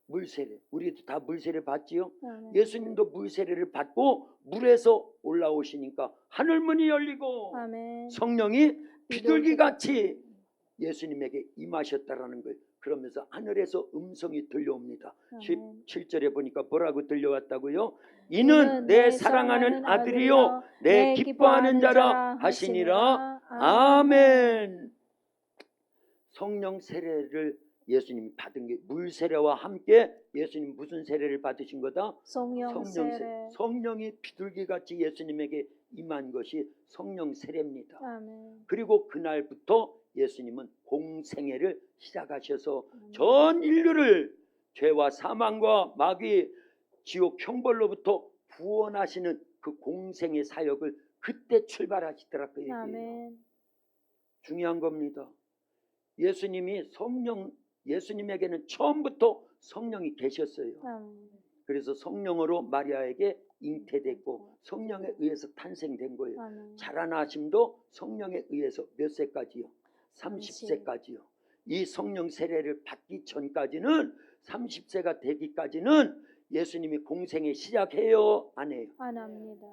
물 세례. 우리도 다 물 세례 받지요? 아멘. 예수님도 물 세례를 받고 물에서 올라오시니까 하늘문이 열리고 아멘. 성령이 비둘기같이 예수님에게 임하셨다라는 거예요. 그러면서 하늘에서 음성이 들려옵니다. 아멘. 17절에 보니까 뭐라고 들려왔다고요? 이는 내 사랑하는 아들이요 내 기뻐하는 자라 하시니라. 아멘. 성령 세례를 예수님이 받은 게 물 세례와 함께 예수님 무슨 세례를 받으신 거다? 성령 세례. 성령이 비둘기같이 예수님에게 임한 것이 성령 세례입니다. 아멘. 그리고 그날부터 예수님은 공생애를 시작하셔서 전 인류를 죄와 사망과 마귀 지옥 형벌로부터 구원하시는 그 공생의 사역을 그때 출발하시더라 그 얘기예요. 아멘. 중요한 겁니다. 예수님에게는 처음부터 성령이 계셨어요. 아멘. 그래서 성령으로 마리아에게 잉태됐고 성령에 의해서 탄생된 거예요. 아멘. 자라나심도 성령에 의해서 몇 세까지요? 30세까지요. 이 성령 세례를 받기 전까지는 30세가 되기까지는 예수님이 공생에 시작해요? 안 해요? 안 합니다.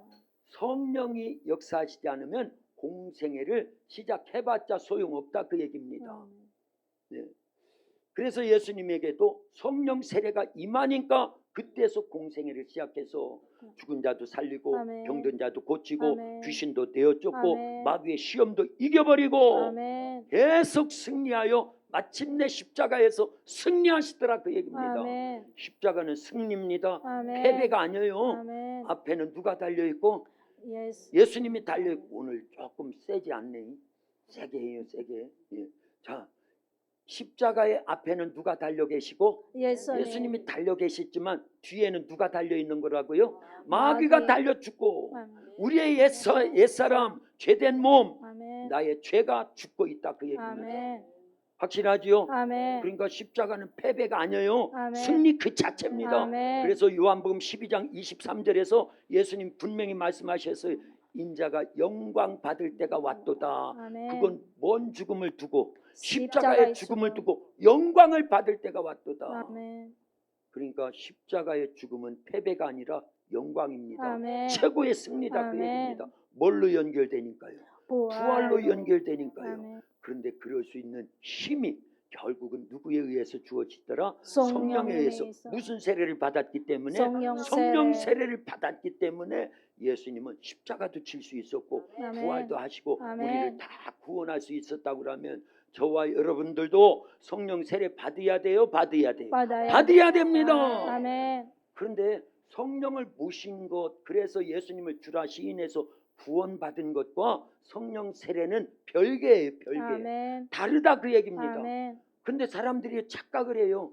성령이 역사하시지 않으면 공생애를 시작해봤자 소용없다 그 얘기입니다. 아멘. 네. 그래서 예수님에게도 성령 세례가 임하니까 그때서 공생애를 시작해서 죽은 자도 살리고 아멘. 병든 자도 고치고 아멘. 귀신도 내어쫓고 아멘. 마귀의 시험도 이겨버리고 아멘. 계속 승리하여 마침내 십자가에서 승리하시더라 그 얘기입니다. 아멘. 십자가는 승리입니다. 아멘. 패배가 아니에요. 아멘. 앞에는 누가 달려있고 예수. 예수님이 달려있고. 오늘 조금 세지 않네. 세게 해요 세게. 예. 자, 십자가의 앞에는 누가 달려 계시고 예수님이 달려 계시지만 뒤에는 누가 달려 있는 거라고요? 마귀가 마귀. 달려 죽고 아멘. 우리의 옛사람 죄된 몸 아멘. 나의 죄가 죽고 있다 그 얘기입니다. 아멘. 확실하지요? 아멘. 그러니까 십자가는 패배가 아니에요. 아멘. 승리 그 자체입니다. 아멘. 그래서 요한복음 12장 23절에서 예수님 분명히 말씀하셨어요. 인자가 영광 받을 때가 왔도다. 아멘. 그건 뭔 죽음을 두고 십자가의 십자가의 죽음을 두고 영광을 받을 때가 왔도다. 아멘. 그러니까 십자가의 죽음은 패배가 아니라 영광입니다. 아멘. 최고의 승리다 그 아멘. 얘기입니다. 뭘로 연결되니까요? 부활로 연결되니까요. 아멘. 그런데 그럴 수 있는 힘이 결국은 누구에 의해서 주어지더라? 성령에 성령에 의해서. 의해서. 무슨 세례를 받았기 때문에? 성령 성령 세례. 세례를 받았기 때문에 예수님은 십자가도 질 수 있었고 아멘. 부활도 하시고 아멘. 우리를 다 구원할 수 있었다고 그러면 저와 여러분들도 성령 세례 받아야 돼요? 받아야 돼요? 받아야 됩니다. 아멘. 그런데 성령을 모신 것, 그래서 예수님을 주라 시인해서 구원받은 것과 성령 세례는 별개예요. 별개. 아멘. 다르다 그 얘기입니다. 아멘. 근데 사람들이 착각을 해요.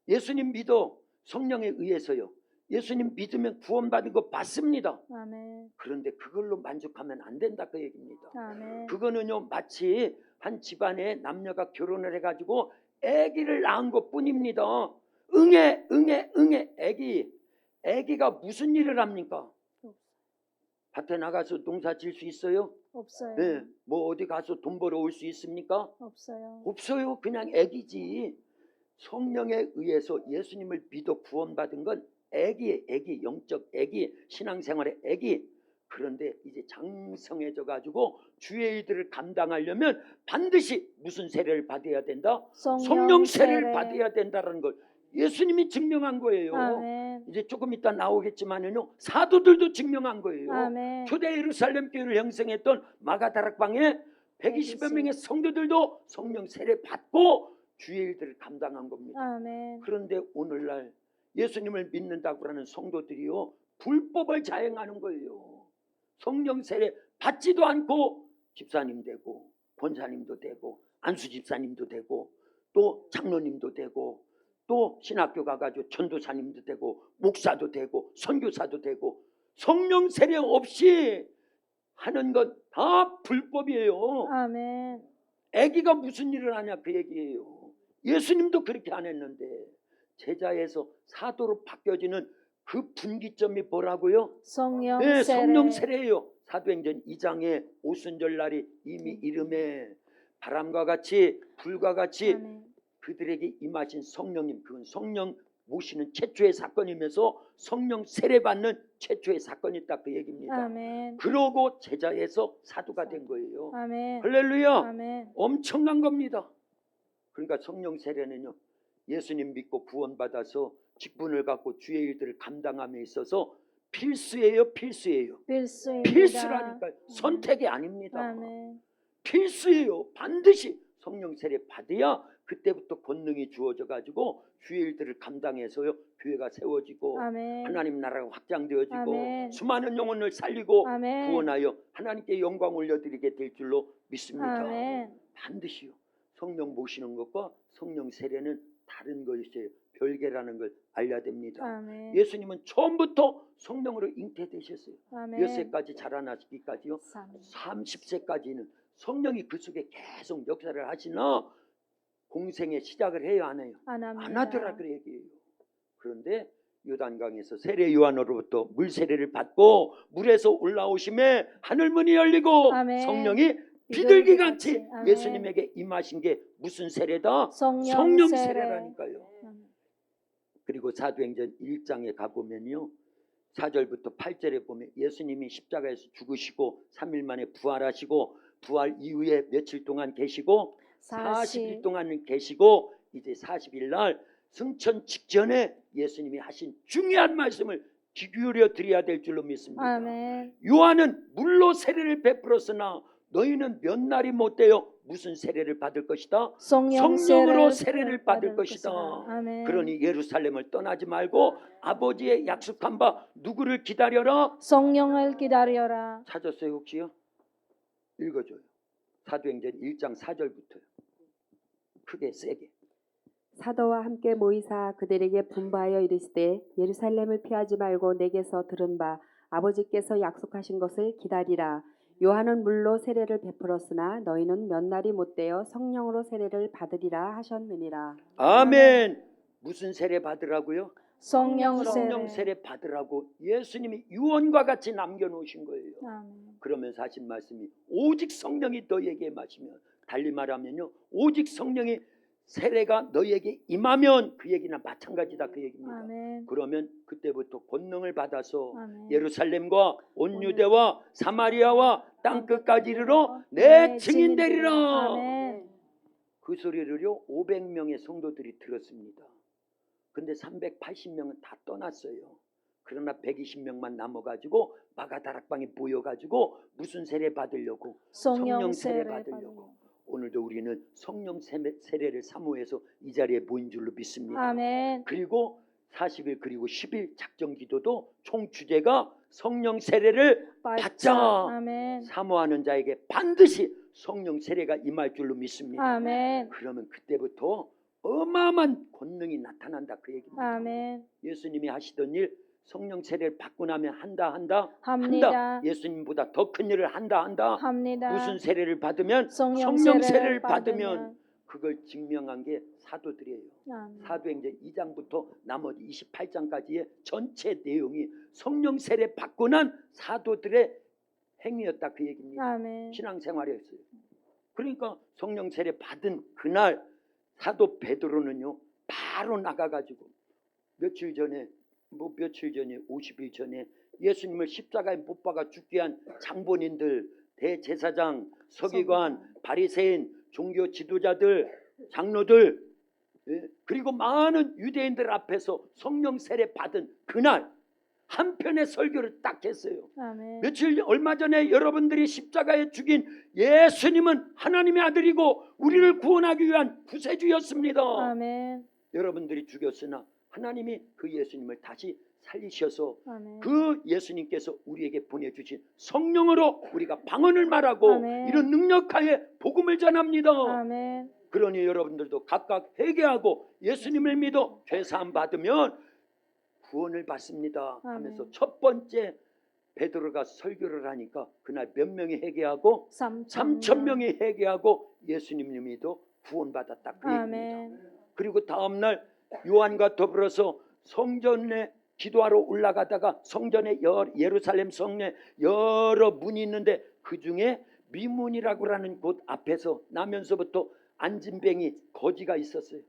예수님 믿어. 성령에 의해서요. 예수님 믿으면 구원받은 거 맞습니다. 아멘. 그런데 그걸로 만족하면 안 된다 그 얘기입니다. 아멘. 그거는요 마치 한 집안에 남녀가 결혼을 해가지고 아기를 낳은 것뿐입니다. 응애 아기가 무슨 일을 합니까? 밭에 나가서 농사 질 수 있어요? 없어요. 네. 뭐 어디 가서 돈 벌어 올 수 있습니까? 없어요. 없어요. 그냥 아기지. 성령에 의해서 예수님을 믿어 구원받은 건 아기의 아기, 영적 아기, 신앙생활의 아기. 그런데 이제 장성해져 가지고 주의 일들을 감당하려면 반드시 무슨 세례를 받아야 된다? 성령 세례를 받아야 된다는 걸 예수님이 증명한 거예요. 아멘. 이제 조금 이따 나오겠지만은요 사도들도 증명한 거예요. 아멘. 초대 예루살렘 교회를 형성했던 마가다락방에 120여 명의 성도들도 성령 세례 받고 주의 일들을 감당한 겁니다. 아멘. 그런데 오늘날 예수님을 믿는다고 하는 성도들이요 불법을 자행하는 거예요. 성령 세례 받지도 않고 집사님 되고 권사님도 되고 안수 집사님도 되고 또 장로님도 되고 또 신학교 가가지고 전도사님도 되고 목사도 되고 선교사도 되고 성령 세례 없이 하는 건 다 불법이에요. 아멘. 아기가 무슨 일을 하냐 그 얘기예요. 예수님도 그렇게 안 했는데 제자에서 사도로 바뀌어지는 그 분기점이 뭐라고요? 성령 네, 세례. 성령 세례예요. 사도행전 2장에 오순절 날이 이미 이름에 바람과 같이 불과 같이 아멘. 그들에게 임하신 성령님, 그건 성령 모시는 최초의 사건이면서 성령 세례 받는 최초의 사건이 딱 그 얘기입니다. 아멘. 그러고 제자에서 사도가 된 거예요. 아멘. 할렐루야. 아멘. 엄청난 겁니다. 그러니까 성령 세례는요 예수님 믿고 구원받아서 직분을 갖고 주의 일들을 감당함에 있어서 필수예요. 필수예요. 필수입니다. 필수라니까요. 선택이 아닙니다. 아멘. 필수예요. 반드시 성령 세례 받아야 그때부터 권능이 주어져 가지고 주의 일들을 감당해서요 교회가 세워지고 아멘. 하나님 나라가 확장되어지고 아멘. 수많은 영혼을 살리고 아멘. 구원하여 하나님께 영광 올려드리게 될 줄로 믿습니다. 아멘. 반드시요. 성령 모시는 것과 성령 세례는 다른 것이에요. 별개라는 걸 알려야 됩니다. 아멘. 예수님은 처음부터 성령으로 잉태되셨어요. 아멘. 몇 세까지 자라나시기까지요? 30세까지는 성령이 그 속에 계속 역사를 하시나 공생의 시작을 해요 안 해요? 안 합니다. 안 하더라 그 얘기예요. 그런데 요단강에서 세례 요한으로부터 물 세례를 받고 물에서 올라오심에 하늘문이 열리고 아멘. 성령이 비둘기같이 아멘. 예수님에게 임하신 게 무슨 세례다? 성령 세례. 세례라니까요. 아멘. 그리고 사도행전 1장에 가보면요 4절부터 8절에 보면 예수님이 십자가에서 죽으시고 3일 만에 부활하시고 부활 이후에 며칠 동안 계시고 40일 동안 계시고 이제 40일 날 승천 직전에 예수님이 하신 중요한 말씀을 귀 기울여 드려야 될 줄로 믿습니다. 아멘. 요한은 물로 세례를 베풀었으나 너희는 몇 날이 못 되어 무슨 세례를 받을 것이다? 성령으로 세례를 받을 것이다. 아멘. 그러니 예루살렘을 떠나지 말고 아버지의 약속한 바 누구를 기다려라? 성령을 기다려라. 찾았어요 혹시요? 읽어줘요. 사도행전 1장 4절부터요. 크게 세게. 사도와 함께 모이사 그들에게 분부하여 이르시되 예루살렘을 피하지 말고 내게서 들은 바 아버지께서 약속하신 것을 기다리라. 요한은 물로 세례를 베풀었으나 너희는 몇 날이 못되어 성령으로 세례를 받으리라 하셨느니라. 아멘. 무슨 세례 받으라고요? 성령 성령 세례. 세례 받으라고 예수님이 유언과 같이 남겨놓으신 거예요. 아멘. 그러면서 하신 말씀이 오직 성령이 너희에게 마시면, 달리 말하면요, 오직 성령이 세례가 너희에게 임하면, 그 얘기나 마찬가지다 그 얘기입니다. 아멘. 그러면 그때부터 권능을 받아서 아멘. 예루살렘과 온 유대와 사마리아와 땅 끝까지 이르러 내 증인 되리라. 아멘. 그 소리를요 500명의 성도들이 들었습니다. 근데 380명은 다 떠났어요. 그러나 120명만 남아가지고 마가다락방에 모여가지고 무슨 세례 받으려고? 성령 세례 세례 받으려고. 오늘도 우리는 성령 세례를 사모해서 이 자리에 모인 줄로 믿습니다. 아멘. 그리고 40일 그리고 10일 작정 기도도 총 주제가 성령 세례를 받자. 아멘. 사모하는 자에게 반드시 성령 세례가 임할 줄로 믿습니다. 아멘. 그러면 그때부터 어마어마한 권능이 나타난다 그 얘기입니다. 아멘. 예수님이 하시던 일 성령 세례를 받고 나면 한다. 합니다. 예수님보다 더 큰 일을 한다. 합니다. 무슨 세례를 받으면? 성령 세례를 받으면. 그걸 증명한 게 사도들이에요. 아멘. 사도행전 2장부터 나머지 28장까지의 전체 내용이 성령 세례 받고 난 사도들의 행위였다 그 얘기입니다. 아멘. 신앙생활이었어요. 그러니까 성령 세례 받은 그날 사도 베드로는요 바로 나가가지고 며칠 전에 50일 전에 예수님을 십자가에 못 박아 죽게 한 장본인들, 대제사장, 서기관, 바리새인, 종교 지도자들, 장로들, 그리고 많은 유대인들 앞에서 성령 세례 받은 그날 한 편의 설교를 딱 했어요. 아멘. 얼마 전에 여러분들이 십자가에 죽인 예수님은 하나님의 아들이고 우리를 구원하기 위한 구세주였습니다. 아멘. 여러분들이 죽였으나 하나님이 그 예수님을 다시 살리셔서 아멘. 그 예수님께서 우리에게 보내주신 성령으로 우리가 방언을 말하고 아멘. 이런 능력하에 복음을 전합니다. 아멘. 그러니 여러분들도 각각 회개하고 예수님을 믿어 죄사함 받으면 구원을 받습니다 하면서 아멘. 첫 번째 베드로가 설교를 하니까 그날 몇 명이 회개하고 3,000명이 회개하고 예수님 믿어 구원받았다 그 얘기입니다. 아멘. 그리고 다음날 요한과 더불어서 성전에 기도하러 올라가다가 성전에 예루살렘 성에 여러 문이 있는데 그 중에 미문이라고 하는 곳 앞에서 나면서부터 안진뱅이 거지가 있었어요.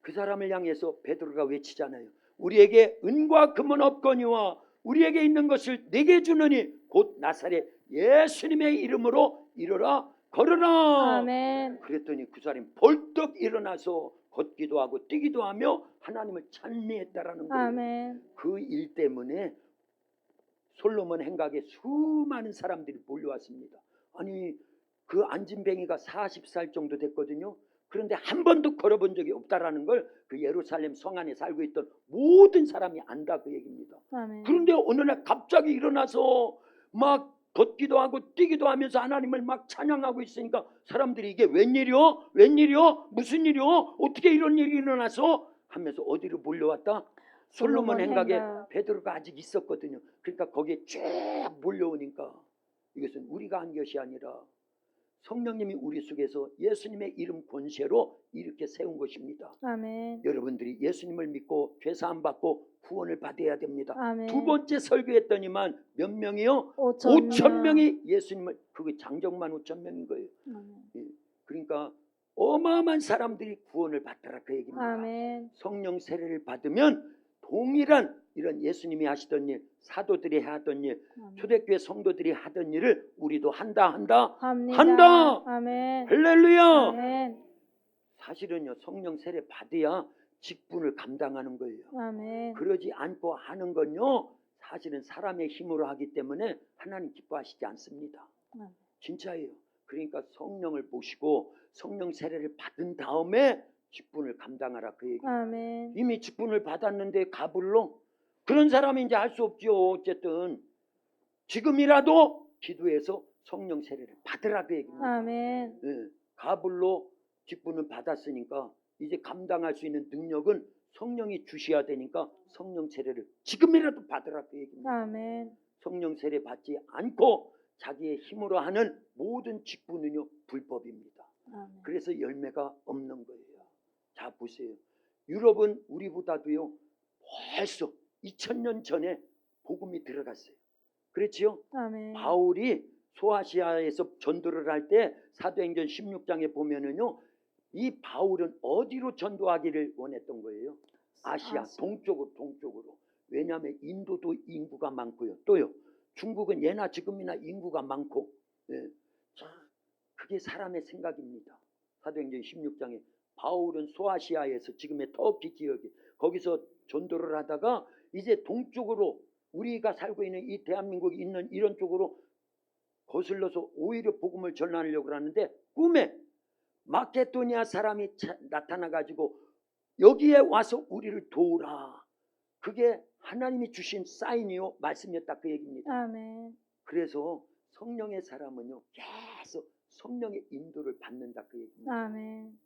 그 사람을 향해서 베드로가 외치잖아요. 우리에게 은과 금은 없거니와 우리에게 있는 것을 내게 주느니 곧 나사렛 예수님의 이름으로 일어나 걸어라. 아멘. 그랬더니 그 사람이 벌떡 일어나서 걷기도 하고 뛰기도 하며 하나님을 찬미했다라는 거예요. 아멘. 그 일 때문에 솔로몬 행각에 수많은 사람들이 몰려왔습니다. 아니 그 안진뱅이가 40살 정도 됐거든요. 그런데 한 번도 걸어본 적이 없다라는 걸 그 예루살렘 성 안에 살고 있던 모든 사람이 안다 그 얘기입니다. 아멘. 그런데 어느 날 갑자기 일어나서 막 걷기도 하고 뛰기도 하면서 하나님을 막 찬양하고 있으니까 사람들이 이게 웬일이요? 무슨 일이요? 어떻게 이런 일이 일어나서? 하면서 어디로 몰려왔다? 솔로몬 행각에 베드로가 아직 있었거든요. 그러니까 거기에 쭉 몰려오니까 이것은 우리가 한 것이 아니라 성령님이 우리 속에서 예수님의 이름 권세로 이렇게 세운 것입니다. 아멘. 여러분들이 예수님을 믿고 죄사함 받고 구원을 받아야 됩니다. 아멘. 두 번째 설교했더니만 몇 명이요? 5,000 5,000명이 예수님을, 그게 장정만 5,000명인 거예요. 아멘. 그러니까 어마어마한 사람들이 구원을 받더라 그 얘기입니다. 아멘. 성령 세례를 받으면 동일한 이런 예수님이 하시던 일, 사도들이 하던 일, 아멘. 초대교회 성도들이 하던 일을 우리도 한다. 합니다. 한다. 아멘. 할렐루야. 아멘. 사실은요 성령 세례 받아야 직분을 감당하는 거예요. 아멘. 그러지 않고 하는 건요 사실은 사람의 힘으로 하기 때문에 하나님 기뻐하시지 않습니다. 아멘. 진짜예요. 그러니까 성령을 모시고 성령 세례를 받은 다음에 직분을 감당하라 그 얘기예요. 아멘. 이미 직분을 받았는데 가불로? 그런 사람이 이제 할 수 없죠. 어쨌든 지금이라도 기도해서 성령 세례를 받으라 그 얘기입니다. 아멘. 예, 가불로 직분을 받았으니까 이제 감당할 수 있는 능력은 성령이 주셔야 되니까 성령 세례를 지금이라도 받으라 그 얘기입니다. 아멘. 성령 세례 받지 않고 자기의 힘으로 하는 모든 직분은요 불법입니다. 아멘. 그래서 열매가 없는 거예요. 자 보세요. 유럽은 우리보다도요 벌써 2000년 전에 복음이 들어갔어요. 그렇지요? 아멘. 바울이 소아시아에서 전도를 할 때 사도행전 16장에 보면은요 이 바울은 어디로 전도하기를 원했던 거예요? 아시아 동쪽으로. 왜냐하면 인도도 인구가 많고요. 또요 중국은 예나 지금이나 인구가 많고, 예. 자, 그게 사람의 생각입니다. 사도행전 16장에 바울은 소아시아에서 지금의 터키 지역에 거기서 전도를 하다가 이제 동쪽으로 우리가 살고 있는 이 대한민국이 있는 이런 쪽으로 거슬러서 오히려 복음을 전하려고 하는데 꿈에 마케도니아 사람이 나타나 가지고 여기에 와서 우리를 도우라. 그게 하나님이 주신 사인이요 말씀이었다 그 얘기입니다. 아멘. 그래서 성령의 사람은요 계속 성령의 인도를 받는다 그 얘기입니다. 아멘.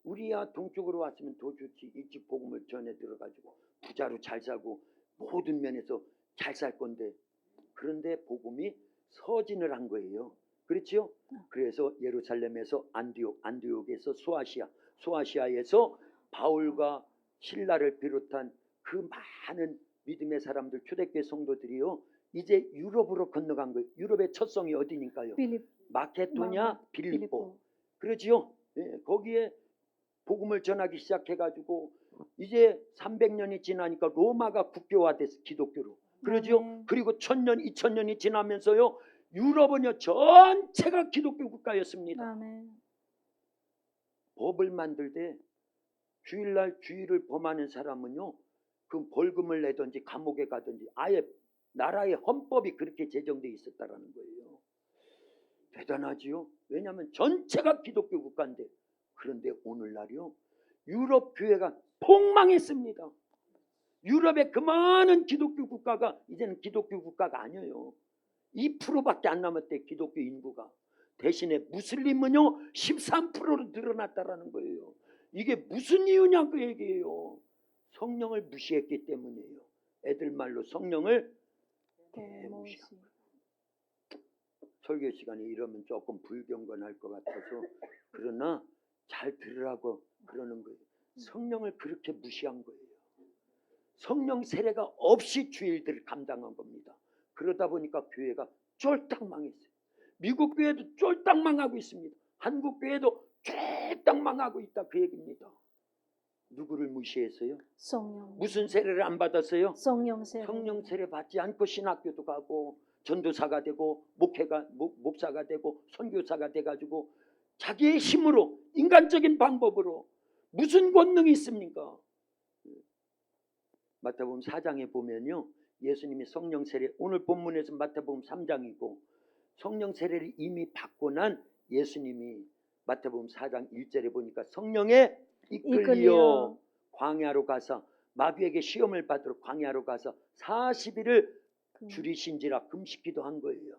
우리야 동쪽으로 왔으면 더 좋지. 일찍 복음을 전해 들어가지고 부자로 잘 살고 모든 면에서 잘 살 건데, 그런데 복음이 서진을 한 거예요. 그렇지요? 그래서 예루살렘에서 안디옥에서 소아시아에서 바울과 신라를 비롯한 그 많은 믿음의 사람들, 초대교회 성도들이요 이제 유럽으로 건너간 거예요. 유럽의 첫 성이 어디니까요? 마케도냐, 빌립보. 그렇지요? 예, 거기에 복음을 전하기 시작해가지고 이제 300년이 지나니까 로마가 국교화돼서 기독교로. 그러죠? 아멘. 그리고 1000년, 2000년이 지나면서요 유럽은요 전체가 기독교 국가였습니다. 아멘. 법을 만들 때 주일날 주일을 범하는 사람은요 그 벌금을 내든지 감옥에 가든지 아예 나라의 헌법이 그렇게 제정돼 있었다라는 거예요. 대단하지요? 왜냐하면 전체가 기독교 국가인데. 그런데 오늘날이요 유럽 교회가 폭망했습니다. 유럽의 그 많은 기독교 국가가 이제는 기독교 국가가 아니에요. 2%밖에 안 남았대 기독교 인구가. 대신에 무슬림은요 13%로 늘어났다라는 거예요. 이게 무슨 이유냐 그 얘기예요. 성령을 무시했기 때문이에요. 애들 말로 성령을 대무시한 거예요. 설교 시간에 이러면 조금 불경건할 것 같아서 그러나 잘 들으라고 그러는 거예요. 성령을 그렇게 무시한 거예요. 성령 세례가 없이 주일들을 감당한 겁니다. 그러다 보니까 교회가 쫄딱 망했어요. 미국 교회도 쫄딱 망하고 있습니다. 한국 교회도 쫄딱 망하고 있다 그 얘기입니다. 누구를 무시했어요? 성령. 무슨 세례를 안 받았어요? 성령 세례. 성령 세례 받지 않고 신학교도 가고 전도사가 되고 목사가 되고 선교사가 돼가지고 자기의 힘으로 인간적인 방법으로 무슨 권능이 있습니까? 마태복음 4장에 보면요 예수님이 성령 세례, 오늘 본문에서 마태복음 3장이고 성령 세례를 이미 받고 난 예수님이 마태복음 4장 1절에 보니까 성령에 이끌려 광야로 가서 마귀에게 시험을 받으러 광야로 가서 40일을 줄이신지라 금식기도 한 거예요.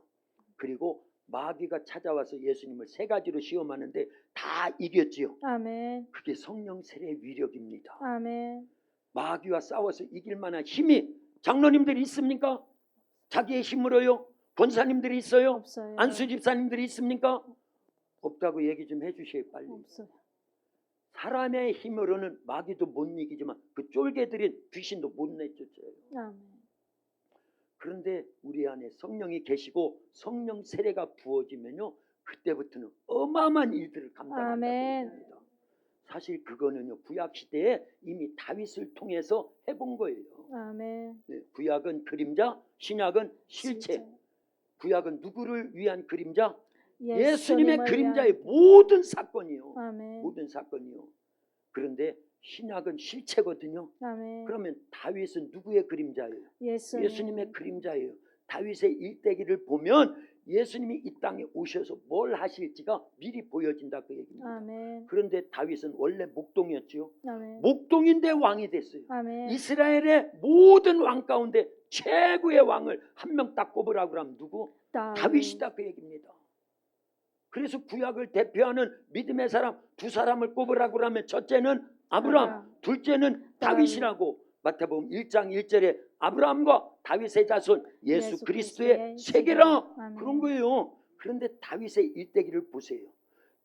그리고 마귀가 찾아와서 예수님을 3가지로 시험하는데 다 이겼지요. 아멘. 그게 성령 세례의 위력입니다. 아멘. 마귀와 싸워서 이길 만한 힘이 장로님들이 있습니까? 자기의 힘으로요? 권사님들이 있어요? 없어요. 안수 집사님들이 있습니까? 없다고 얘기 좀 해주세요 빨리. 없어요. 사람의 힘으로는 마귀도 못 이기지만 그 쫄개들인 귀신도 못 내쫓아요. 아멘. 그런데 우리 안에 성령이 계시고 성령 세례가 부어지면요 그때부터는 어마어마한 일들을 감당한다고 아멘. 합니다. 사실 그거는요 구약 시대에 이미 다윗을 통해서 해본 거예요. 아멘. 네, 구약은 그림자, 신약은 실체. 구약은 누구를 위한 그림자? 예수님의 그림자의 모든 사건이요. 아멘. 모든 사건이요. 그런데 신약은 실체거든요. 아멘. 그러면 다윗은 누구의 그림자예요? 예수님. 예수님의 그림자예요. 다윗의 일대기를 보면 예수님이 이 땅에 오셔서 뭘 하실지가 미리 보여진다 그 얘기입니다. 아멘. 그런데 다윗은 원래 목동이었지요. 아멘. 목동인데 왕이 됐어요. 아멘. 이스라엘의 모든 왕 가운데 최고의 왕을 한 명 딱 꼽으라고 하면 누구? 다윗이다 그 얘기입니다. 그래서 구약을 대표하는 믿음의 사람 2 사람을 꼽으라고 하면 첫째는 아브라함, 둘째는 다윗이라고. 마태복음 1장 1절에 아브라함과 다윗의 자손 예수 예수 그리스도의 그리스도의 세계라 아멘. 그런 거예요. 그런데 다윗의 일대기를 보세요.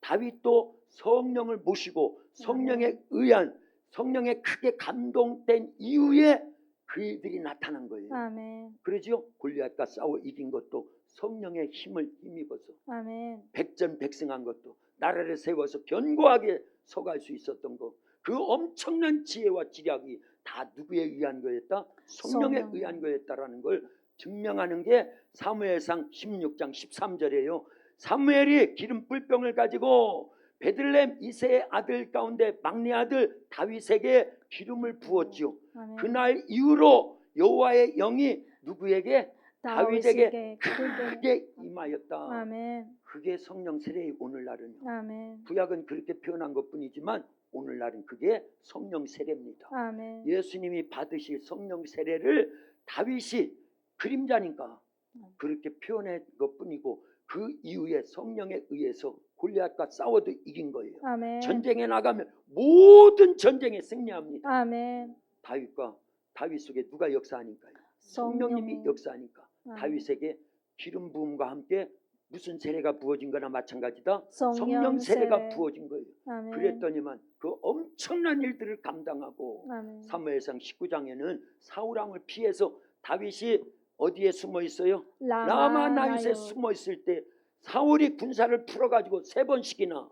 다윗도 성령을 모시고 성령에 의한 성령에 크게 감동된 이후에 그들이 나타난 거예요. 아멘. 그러지요? 골리앗과 싸워 이긴 것도 성령의 힘을 힘입어서 아멘. 백전백승한 것도 나라를 세워서 견고하게 서갈 수 있었던 것, 그 엄청난 지혜와 지략이 다 누구에 의한 거였다? 성령에 성령. 의한 거였다라는 걸 증명하는 게 사무엘상 16장 13절이에요. 사무엘이 기름 뿔병을 가지고 베들레헴 이새의 아들 가운데 막내 아들 다윗에게 기름을 부었지요. 아멘. 그날 이후로 여호와의 영이 누구에게? 다윗에게 크게 임하였다. 아멘. 그게 성령 세례의 오늘날은요. 아멘. 구약은 그렇게 표현한 것뿐이지만 오늘날은 그게 성령 세례입니다. 아멘. 예수님이 받으실 성령 세례를 다윗이 그림자니까 그렇게 표현한 것뿐이고 그 이후에 성령에 의해서 골리앗과 싸워도 이긴 거예요. 아멘. 전쟁에 나가면 모든 전쟁에 승리합니다. 아멘. 다윗 속에 누가 역사하니까요? 성령님이 성령. 역사하니까 아멘. 다윗에게 기름 부음과 함께 무슨 세례가 부어진 거나 마찬가지다. 성령 성령 세례가 세례. 부어진 거예요. 아멘. 그랬더니만 그 엄청난 일들을 감당하고 아멘. 사무엘상 19장에는 사울왕을 피해서 다윗이 어디에 숨어 있어요? 라마 라마나윗에 나요. 숨어 있을 때 사울이 군사를 풀어가지고 3번씩이나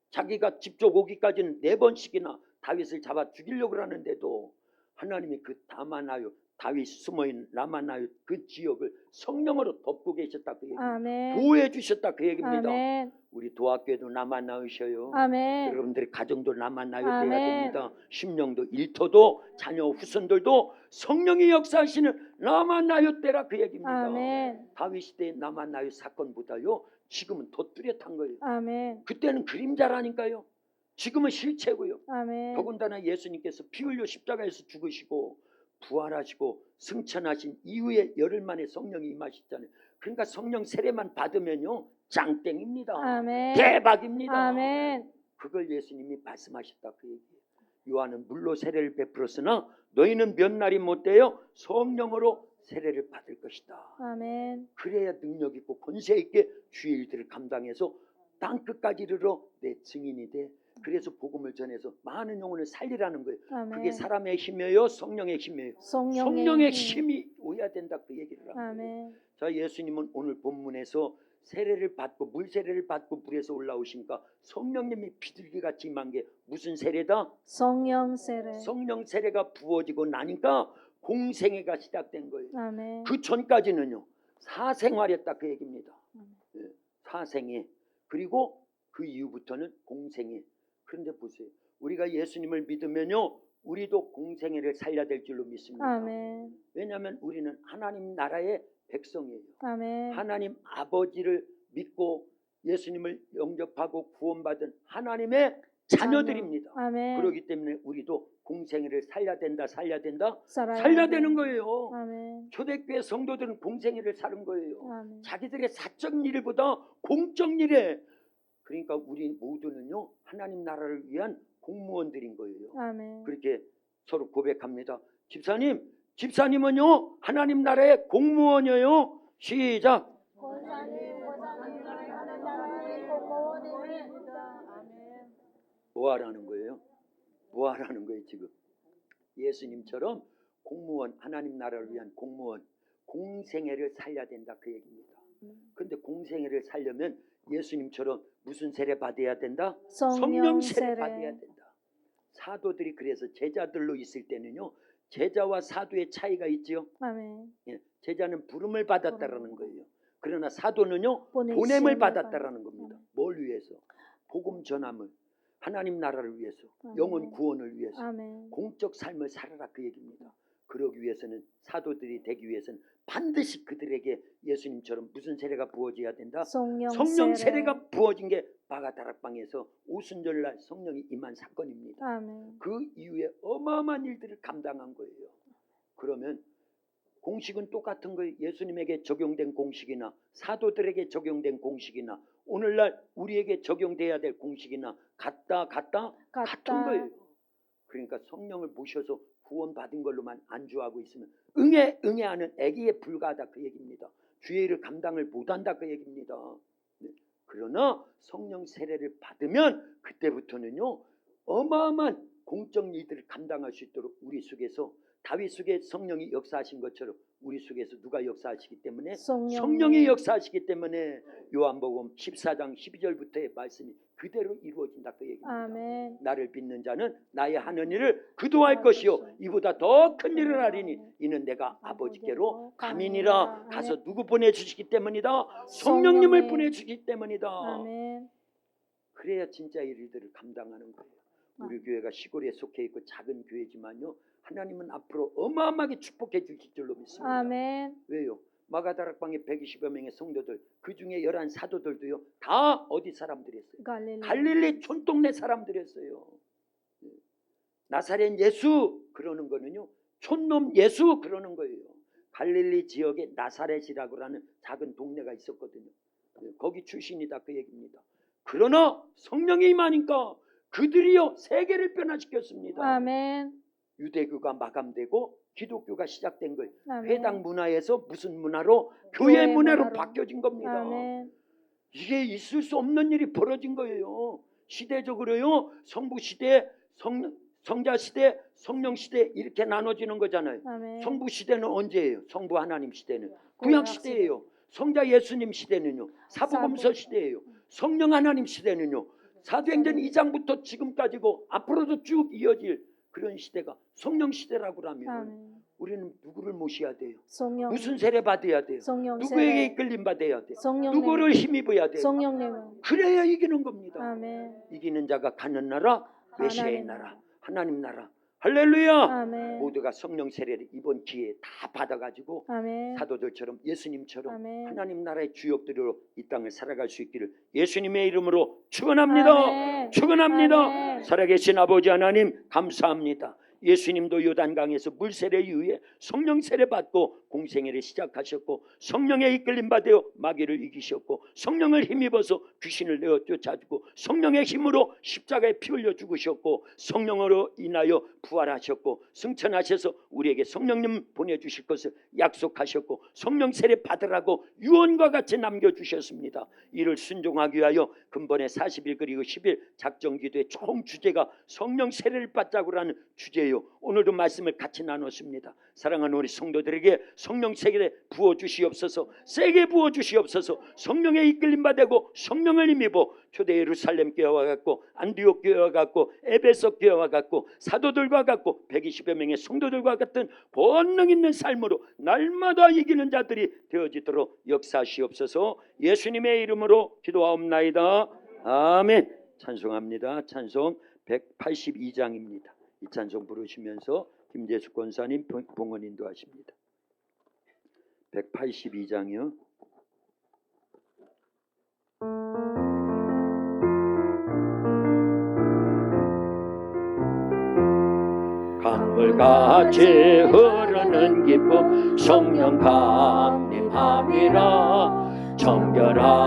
자기가 직접 오기까지는 4번씩이나 다윗을 잡아 죽이려고 하는데도 하나님이 그 라마나요 다윗 숨어있는 라마나요 그 지역을 성령으로 덮고 계셨다 그 얘기입니다. 아멘. 보호해 주셨다 그 얘기입니다. 아멘. 우리 도학교에도 라마나으셔요. 아멘. 여러분들의 가정도 라마나요 돼야 아멘. 됩니다. 심령도 일터도 자녀 후손들도 성령이 역사하시는 라마나요 때라 그 얘기입니다. 아멘. 다윗 시대의 라마나요 사건보다요 지금은 더 뚜렷한 거예요. 아멘. 그때는 그림자라니까요. 지금은 실체고요. 아멘. 더군다나 예수님께서 피 흘려 십자가에서 죽으시고 부활하시고 승천하신 이후에 열흘 만에 성령이 임하셨잖아요. 그러니까 성령 세례만 받으면요 짱땡입니다. 아멘. 대박입니다. 아멘. 그걸 예수님이 말씀하셨다 그 얘기예요. 요한은 물로 세례를 베풀었으나 너희는 몇 날이 못되어 성령으로 세례를 받을 것이다. 아멘. 그래야 능력 있고 권세 있게 주의 일들을 감당해서 땅 끝까지 이르러 내 증인이 돼. 그래서 복음을 전해서 많은 영혼을 살리라는 거예요. 아멘. 그게 사람의 힘이에요, 성령의 힘이에요. 성령의 힘이 오야 된다 그 얘기를 하는 거예요. 아멘. 자, 예수님은 오늘 본문에서 세례를 받고 물 세례를 받고 물에서 올라오시니까 성령님이 비둘기같이 임한 게 무슨 세례다? 성령 세례. 성령 세례가 부어지고 나니까 공생애가 시작된 거예요. 아멘. 그 전까지는요 사생활이었다 그 얘기입니다. 예, 사생애. 그리고 그 이후부터는 공생애. 그런데 보세요, 우리가 예수님을 믿으면요 우리도 공생애를 살려야 될 줄로 믿습니다. 아멘. 왜냐하면 우리는 하나님 나라의 백성이에요. 아멘. 하나님 아버지를 믿고 예수님을 영접하고 구원받은 하나님의 자녀들입니다. 아멘. 그렇기 때문에 우리도 공생애를 살려야 된다 살아야 살려야 되는 거예요. 아멘. 초대교회 성도들은 공생애를 사는 거예요. 아멘. 자기들의 사적 일보다 공적 일에. 그러니까 우리 모두는요 하나님 나라를 위한 공무원들인 거예요. 아멘. 그렇게 서로 고백합니다. 집사님은요 하나님 나라의 공무원이에요. 시작. 뭐 하라는 거예요? 뭐 하라는 거예요 지금? 예수님처럼 공무원, 하나님 나라를 위한 공무원, 공생애를 살려야 된다 그 얘기입니다. 근데 공생애를 살려면 예수님처럼 무슨 세례 받아야 된다? 성령 세례 받아야 된다. 사도들이 그래서 제자들로 있을 때는요 제자와 사도의 차이가 있지요. 아멘. 예, 제자는 부름을 받았다라는 거예요. 그러나 사도는요 보냄을 보냄을 받았다라는 겁니다. 뭘 위해서? 복음 전함을, 하나님 나라를 위해서, 아멘. 영혼 구원을 위해서, 아멘. 공적 삶을 살아라 그 얘기입니다. 그러기 위해서는 사도들이 되기 위해서는 반드시 그들에게 예수님처럼 무슨 세례가 부어져야 된다? 성령 세례가 부어진 게 바가다락방에서 오순절날 성령이 임한 사건입니다. 아멘. 그 이후에 어마어마한 일들을 감당한 거예요. 그러면 공식은 똑같은 거예요. 예수님에게 적용된 공식이나 사도들에게 적용된 공식이나 오늘날 우리에게 적용돼야 될 공식이나 같은 거예요. 그러니까 성령을 모셔서 구원받은 걸로만 안주하고 있으면 응애하는 애기에 불과하다 그 얘기입니다. 주의 일을 감당을 못한다 그 얘기입니다. 네. 그러나 성령 세례를 받으면 그때부터는요 어마어마한 공적 일들을 감당할 수 있도록 우리 속에서 다윗 속에 성령이 역사하신 것처럼 우리 속에서 누가 역사하시기 때문에 성령이 역사하시기 때문에 요한복음 14장 12절부터의 말씀이 그대로 이루어진다 그 얘기입니다. 아멘. 나를 믿는 자는 나의 하는 일을 그도 할 것이요 이보다 더 큰 일을 하리니 이는 내가 아버지께로 감이니라. 가서 누구 보내주시기 때문이다. 성령님을 보내주시기 때문이다. 아멘. 그래야 진짜 일들을 감당하는 거예요. 우리 교회가 시골에 속해 있고 작은 교회지만요 하나님은 앞으로 어마어마하게 축복해 주실 줄로 믿습니다. 아멘. 왜요? 마가다락방에 120여 명의 성도들 그 중에 11 사도들도요 다 어디 사람들이었어요? 갈릴리 촌동네 사람들이었어요. 나사렛 예수 그러는 거는요 촌놈 예수 그러는 거예요. 갈릴리 지역에 나사렛이라고 하는 작은 동네가 있었거든요. 거기 출신이다 그 얘기입니다. 그러나 성령이 임하니까 그들이요 세계를 변화시켰습니다. 아멘. 유대교가 마감되고 기독교가 시작된 거예요. 아멘. 회당 문화에서 무슨 문화로? 교회 문화로 바뀌어진 겁니다. 아멘. 이게 있을 수 없는 일이 벌어진 거예요. 시대적으로요 성부 시대, 성자 시대, 성령 시대 이렇게 나눠지는 거잖아요. 아멘. 성부 시대는 언제예요? 성부 하나님 시대는 구약 시대예요. 성자 예수님 시대는요 사복음서 시대예요. 성령 하나님 시대는요 사도행전 2장부터 지금까지고 앞으로도 쭉 이어질 그런 시대가 성령 시대라고 하면 아멘. 우리는 누구를 모셔야 돼요? 성령. 무슨 세례 받아야 돼요? 성령 누구에게 세례. 이끌림 받아야 돼요? 성령님. 누구를 힘입어야 돼요? 성령님. 그래야 이기는 겁니다. 아멘. 이기는 자가 가는 나라 메시아의 하나님 나라 하나님 나라 할렐루야. 아멘. 모두가 성령 세례를 이번 기회에 다 받아가지고 아멘. 사도들처럼 예수님처럼 아멘. 하나님 나라의 주역들로 이 땅을 살아갈 수 있기를 예수님의 이름으로 축원합니다. 아멘. 축원합니다. 아멘. 살아계신 아버지 하나님 감사합니다. 예수님도 요단강에서 물세례 이후에 성령 세례 받고 공생애를 시작하셨고 성령의 이끌림 받아 마귀를 이기셨고 성령을 힘입어서 귀신을 내어 쫓아주고 성령의 힘으로 십자가에 피 흘려 죽으셨고 성령으로 인하여 부활하셨고 승천하셔서 우리에게 성령님 보내주실 것을 약속하셨고 성령 세례 받으라고 유언과 같이 남겨주셨습니다. 이를 순종하기 위하여 근본에 40일 그리고 10일 작정기도의 총 주제가 성령 세례를 받자고 하는 주제예요. 오늘도 말씀을 같이 나눴습니다. 사랑하는 우리 성도들에게 성령 세례 부어주시옵소서. 세게 부어주시옵소서. 성령의 이끌림 받고 성령을 힘입어 초대 예루살렘 교회와 같고 안디옥 교회와 같고 에베소 교회와 같고 사도들과 같고 120여 명의 성도들과 같은 권능 있는 삶으로 날마다 이기는 자들이 되어지도록 역사하시옵소서. 예수님의 이름으로 기도하옵나이다. 아멘. 찬송합니다. 찬송 182장입니다. 이 찬송 부르시면서 김재숙 권사님 봉헌 인도하십니다. 182장이요. 강물같이 흐르는 기쁨 성령 강림함이라 정결한